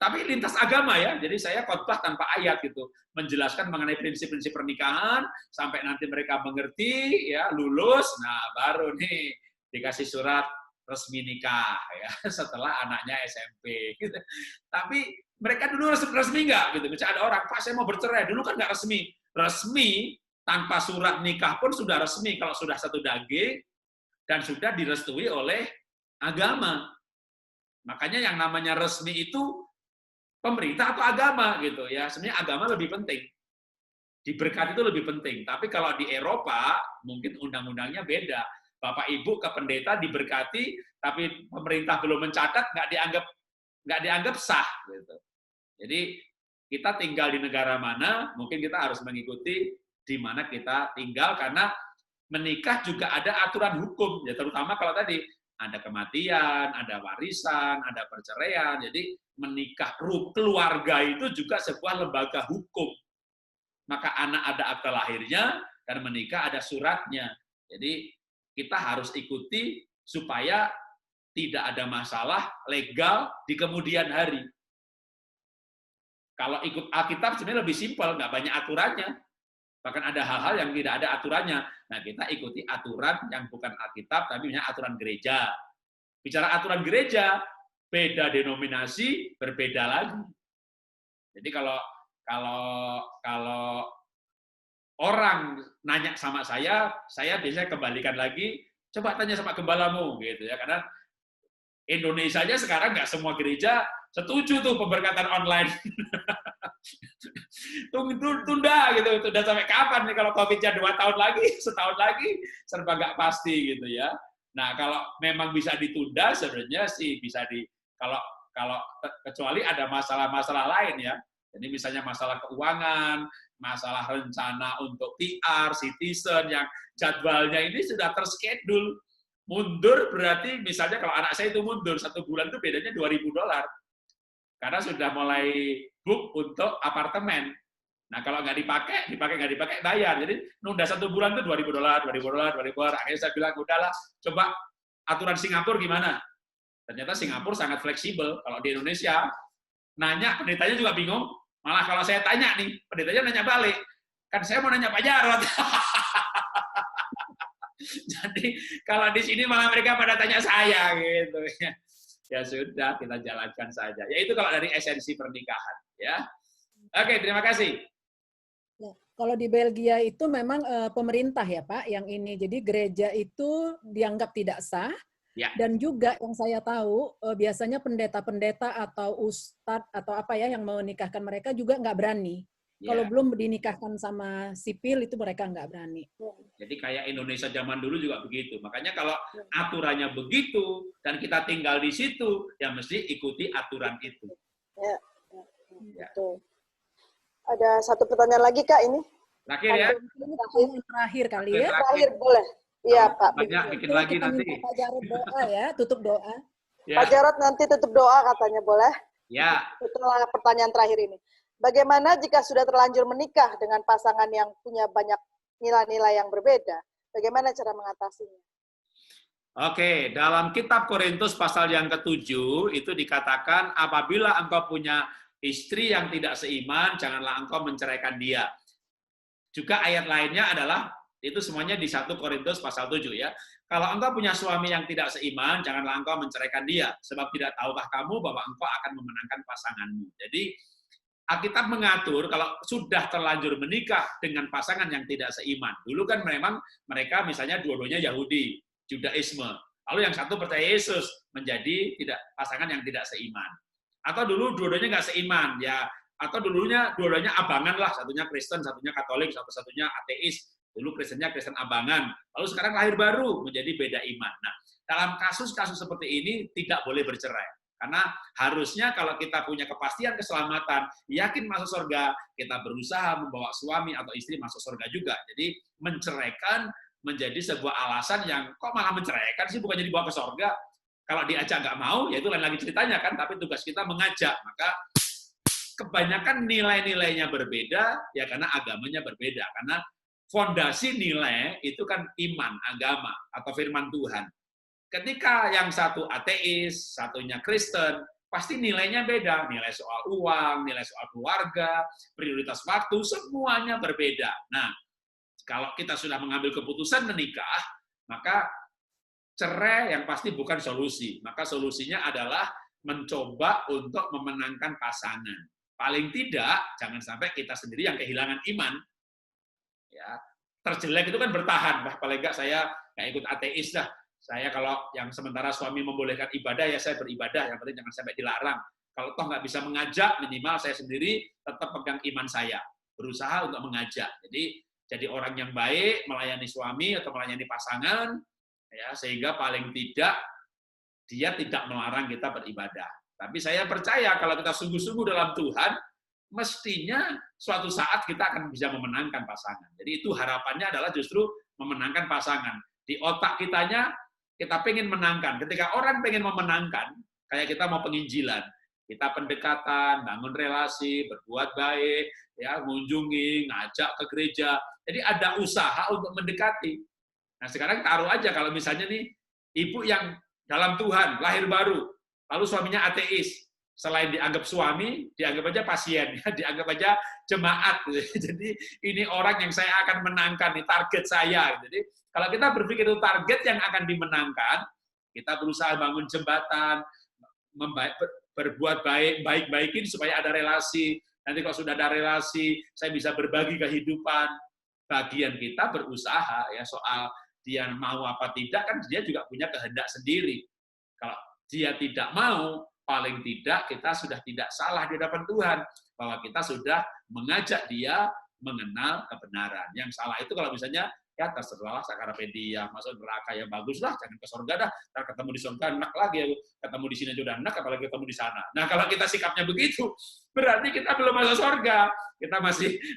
tapi lintas agama ya. Jadi saya khotbah tanpa ayat gitu, menjelaskan mengenai prinsip-prinsip pernikahan sampai nanti mereka mengerti, ya, lulus. Nah, baru nih dikasih surat resmi nikah ya setelah anaknya SMP. Gitu. Tapi mereka dulu resmi nggak gitu. Misalnya ada orang, Pak saya mau bercerai, dulu kan nggak resmi. Resmi tanpa surat nikah pun sudah resmi kalau sudah satu daging dan sudah direstui oleh agama. Makanya yang namanya resmi itu pemerintah atau agama gitu ya. Sebenarnya agama lebih penting. Diberkati itu lebih penting. Tapi kalau di Eropa mungkin undang-undangnya beda. Bapak Ibu ke pendeta diberkati, tapi pemerintah belum mencatat, nggak dianggap sah gitu. Jadi kita tinggal di negara mana, mungkin kita harus mengikuti di mana kita tinggal, karena menikah juga ada aturan hukum, ya terutama kalau tadi ada kematian, ada warisan, ada perceraian. Jadi menikah keluarga itu juga sebuah lembaga hukum. Maka anak ada akte lahirnya dan menikah ada suratnya. Jadi kita harus ikuti supaya tidak ada masalah legal di kemudian hari. Kalau ikut Alkitab sebenarnya lebih simpel, nggak banyak aturannya. Bahkan ada hal-hal yang tidak ada aturannya. Nah, kita ikuti aturan yang bukan Alkitab, tapi aturan gereja. Bicara aturan gereja, beda denominasi, berbeda lagi. Jadi kalau orang nanya sama saya biasanya kembalikan lagi, coba tanya sama gembalamu, gitu ya. Karena Indonesia-nya sekarang nggak semua gereja setuju tuh pemberkatan online. Tunda gitu, tunda sampai kapan nih kalau COVID-nya 2 tahun lagi, setahun lagi, serba nggak pasti gitu ya. Nah kalau memang bisa ditunda sebenarnya sih bisa kalau kecuali ada masalah-masalah lain ya. Jadi misalnya masalah keuangan, masalah rencana untuk PR, citizen yang jadwalnya ini sudah terschedule. Mundur berarti misalnya kalau anak saya itu mundur 1 bulan itu bedanya $2.000. Karena sudah mulai book untuk apartemen. Nah kalau nggak dipakai bayar. Jadi nunda 1 bulan itu $2.000. Akhirnya saya bilang udahlah, coba aturan Singapura gimana? Ternyata Singapura sangat fleksibel. Kalau di Indonesia nanya pendetanya juga bingung. Malah kalau saya tanya nih, pendetanya nanya balik. Kan saya mau nanya Pak Jarod. Jadi kalau di sini malah mereka pada tanya saya gitu. Ya sudah, kita jalankan saja. Ya itu kalau dari esensi pernikahan. Ya. Oke, terima kasih. Nah, kalau di Belgia itu memang pemerintah ya Pak yang ini. Jadi gereja itu dianggap tidak sah. Ya. Dan juga yang saya tahu biasanya pendeta-pendeta atau ustadz atau apa ya yang mau nikahkan mereka juga nggak berani. Ya. Kalau belum dinikahkan sama sipil itu mereka nggak berani. Jadi kayak Indonesia zaman dulu juga begitu. Makanya kalau aturannya begitu dan kita tinggal di situ, ya mesti ikuti aturan itu. Ya. Betul. Ada satu pertanyaan lagi Kak ini. Terakhir ya. Ini terakhir kali ya. Terakhir boleh. Iya Pak. Banyak bikin lagi nanti. Pak Jarod doa ya, tutup doa. Ya. Pak Jarod nanti tutup doa katanya boleh. Ya. Setelah pertanyaan terakhir ini. Bagaimana jika sudah terlanjur menikah dengan pasangan yang punya banyak nilai-nilai yang berbeda? Bagaimana cara mengatasinya? Oke, dalam kitab Korintus pasal yang ke-7 itu dikatakan apabila engkau punya istri yang tidak seiman, janganlah engkau menceraikan dia. juga ayat lainnya adalah itu semuanya di 1 Korintus pasal 7 ya. Kalau engkau punya suami yang tidak seiman, janganlah engkau menceraikan dia, sebab tidak tahukah kamu bahwa engkau akan memenangkan pasanganmu. Jadi Alkitab mengatur kalau sudah terlanjur menikah dengan pasangan yang tidak seiman. Dulu kan memang mereka misalnya dua-duanya Yahudi, Judaisme. Lalu yang satu percaya Yesus, menjadi pasangan yang tidak seiman. Atau dulu dua-duanya nggak seiman, ya. Atau dulunya dua-duanya abangan lah, satunya Kristen, satunya Katolik, satunya ateis. Dulu Kristennya Kristen abangan. Lalu sekarang lahir baru, menjadi beda iman. Nah, dalam kasus-kasus seperti ini tidak boleh bercerai. Karena harusnya kalau kita punya kepastian keselamatan, yakin masuk surga, kita berusaha membawa suami atau istri masuk surga juga. Jadi menceraikan menjadi sebuah alasan yang kok malah menceraikan sih, bukannya dibawa ke surga. Kalau diajak nggak mau, ya itu lain lagi ceritanya kan, tapi tugas kita mengajak. Maka kebanyakan nilai-nilainya berbeda, ya karena agamanya berbeda. Karena fondasi nilai itu kan iman, agama, atau firman Tuhan. Ketika yang satu ateis, satunya Kristen, pasti nilainya beda. Nilai soal uang, nilai soal keluarga, prioritas waktu, semuanya berbeda. Nah, kalau kita sudah mengambil keputusan menikah, maka cerai yang pasti bukan solusi. Maka solusinya adalah mencoba untuk memenangkan pasangan. Paling tidak, jangan sampai kita sendiri yang kehilangan iman. Ya, terjelek itu kan bertahan. Paling enggak saya nggak ikut ateis dah. Saya kalau yang sementara suami membolehkan ibadah, ya saya beribadah. Yang penting jangan sampai dilarang. Kalau toh nggak bisa mengajak, minimal saya sendiri tetap pegang iman saya. Berusaha untuk mengajak. Jadi orang yang baik, melayani suami atau melayani pasangan, ya sehingga paling tidak dia tidak melarang kita beribadah. Tapi saya percaya kalau kita sungguh-sungguh dalam Tuhan, mestinya suatu saat kita akan bisa memenangkan pasangan. Jadi itu harapannya adalah justru memenangkan pasangan. Di otak kitanya, kita pengen menangkan. Ketika orang pengen memenangkan, kayak kita mau penginjilan, kita pendekatan, bangun relasi, berbuat baik, ya mengunjungi, ngajak ke gereja. Jadi ada usaha untuk mendekati. Nah sekarang taruh aja kalau misalnya nih, ibu yang dalam Tuhan, lahir baru, lalu suaminya ateis. Selain dianggap suami, dianggap aja pasien, dianggap aja jemaat. Jadi ini orang yang saya akan menangkan, ini target saya. Jadi kalau kita berpikir itu target yang akan dimenangkan, kita berusaha bangun jembatan, berbuat baik-baikin supaya ada relasi. Nanti kalau sudah ada relasi, saya bisa berbagi kehidupan. Bagian kita berusaha ya soal dia mau apa tidak kan dia juga punya kehendak sendiri. Kalau dia tidak mau, paling tidak kita sudah tidak salah di hadapan Tuhan, bahwa kita sudah mengajak dia mengenal kebenaran. Yang salah itu kalau misalnya, ya terserah sakarape dia, masuk neraka ya baguslah, jangan ke surga dah, ntar ketemu di surga enak lagi, ketemu di sini sudah enak, apalagi ketemu di sana. Nah kalau kita sikapnya begitu, berarti kita belum masuk surga.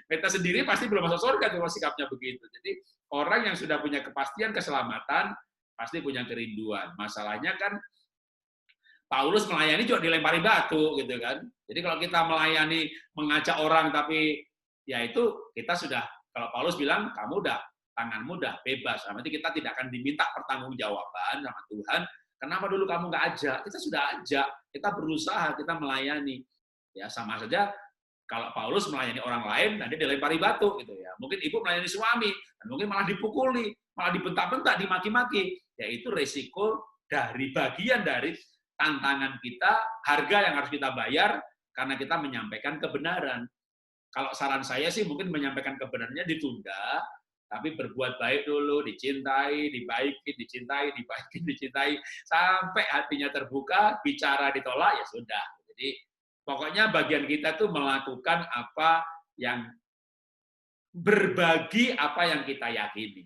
Kita sendiri pasti belum masuk surga kalau sikapnya begitu. Jadi orang yang sudah punya kepastian keselamatan, pasti punya kerinduan. Masalahnya kan, Paulus melayani juga dilempari batu gitu kan. Jadi kalau kita melayani mengajak orang tapi ya itu kita sudah, kalau Paulus bilang kamu udah tanganmu udah bebas. Nanti kita tidak akan diminta pertanggungjawaban sama Tuhan. Kenapa dulu kamu nggak ajak? Kita sudah ajak, kita berusaha, kita melayani. Ya sama saja kalau Paulus melayani orang lain nanti dilempari batu gitu ya. Mungkin ibu melayani suami dan mungkin malah dipukuli, malah dibentak-bentak, dimaki-maki. Ya itu resiko dari bagian dari tantangan kita, harga yang harus kita bayar karena kita menyampaikan kebenaran. Kalau saran saya sih mungkin menyampaikan kebenarannya ditunda, tapi berbuat baik dulu, dicintai, dibaikin, dicintai, dibaikin, dicintai, sampai hatinya terbuka, bicara ditolak, ya sudah. Jadi pokoknya bagian kita tuh melakukan apa yang berbagi apa yang kita yakini.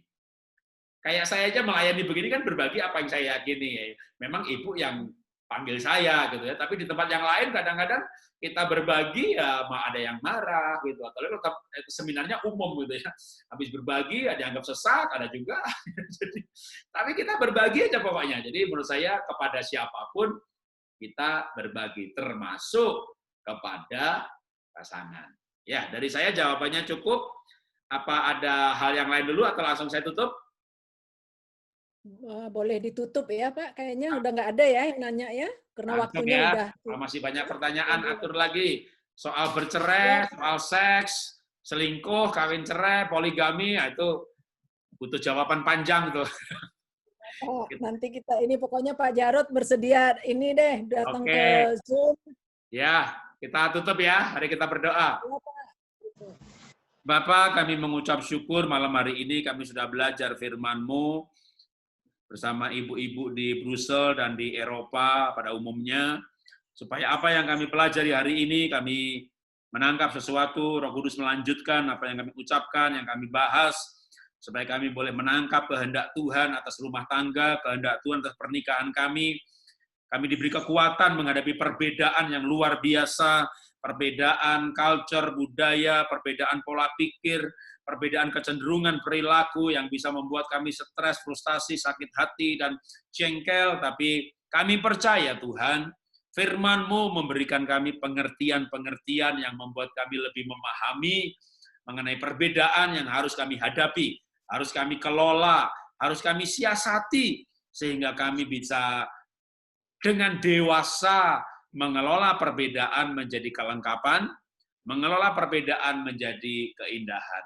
Kayak saya aja melayani begini kan berbagi apa yang saya yakini. Memang ibu yang panggil saya gitu ya, tapi di tempat yang lain kadang-kadang kita berbagi ya ada yang marah gitu, atau tetap seminarnya umum gitu ya, habis berbagi ada yang anggap sesat, ada juga. Jadi, tapi kita berbagi aja pokoknya. Jadi menurut saya kepada siapapun kita berbagi, termasuk kepada pasangan. Ya dari saya jawabannya cukup. Apa ada hal yang lain dulu atau langsung saya tutup? Boleh ditutup ya Pak, kayaknya udah nggak ada ya yang nanya ya, karena waktunya udah. Kalau masih banyak pertanyaan, atur lagi. Soal bercerai, soal seks, selingkuh, kawin cerai, poligami, itu butuh jawaban panjang tuh. Oh, nanti kita ini pokoknya Pak Jarod bersedia ini deh datang Oke. ke Zoom. Ya, kita tutup ya. Mari kita berdoa. Ya, Pak. Bapak, kami mengucap syukur malam hari ini kami sudah belajar firman-Mu bersama ibu-ibu di Brussels dan di Eropa pada umumnya, supaya apa yang kami pelajari hari ini, kami menangkap sesuatu, Roh Kudus melanjutkan apa yang kami ucapkan, yang kami bahas, supaya kami boleh menangkap kehendak Tuhan atas rumah tangga, kehendak Tuhan atas pernikahan kami. Kami diberi kekuatan menghadapi perbedaan yang luar biasa, perbedaan culture, budaya, perbedaan pola pikir, perbedaan kecenderungan perilaku yang bisa membuat kami stres, frustasi, sakit hati, dan jengkel. Tapi kami percaya Tuhan, firman-Mu memberikan kami pengertian-pengertian yang membuat kami lebih memahami mengenai perbedaan yang harus kami hadapi, harus kami kelola, harus kami siasati, sehingga kami bisa dengan dewasa mengelola perbedaan menjadi kelengkapan, mengelola perbedaan menjadi keindahan.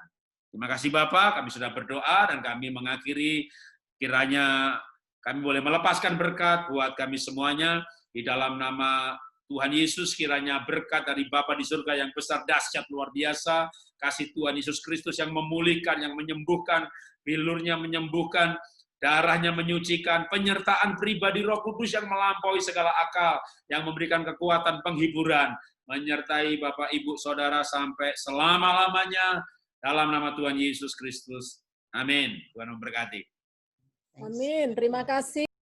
Terima kasih Bapak, kami sudah berdoa dan kami mengakhiri, kiranya kami boleh melepaskan berkat buat kami semuanya, di dalam nama Tuhan Yesus, kiranya berkat dari Bapa di surga yang besar, dahsyat, luar biasa, kasih Tuhan Yesus Kristus yang memulihkan, yang menyembuhkan, bilurnya menyembuhkan, darahnya menyucikan, penyertaan pribadi Roh Kudus yang melampaui segala akal, yang memberikan kekuatan penghiburan, menyertai Bapak, Ibu, Saudara sampai selama-lamanya, dalam nama Tuhan Yesus Kristus. Amin. Tuhan memberkati. Amin. Terima kasih.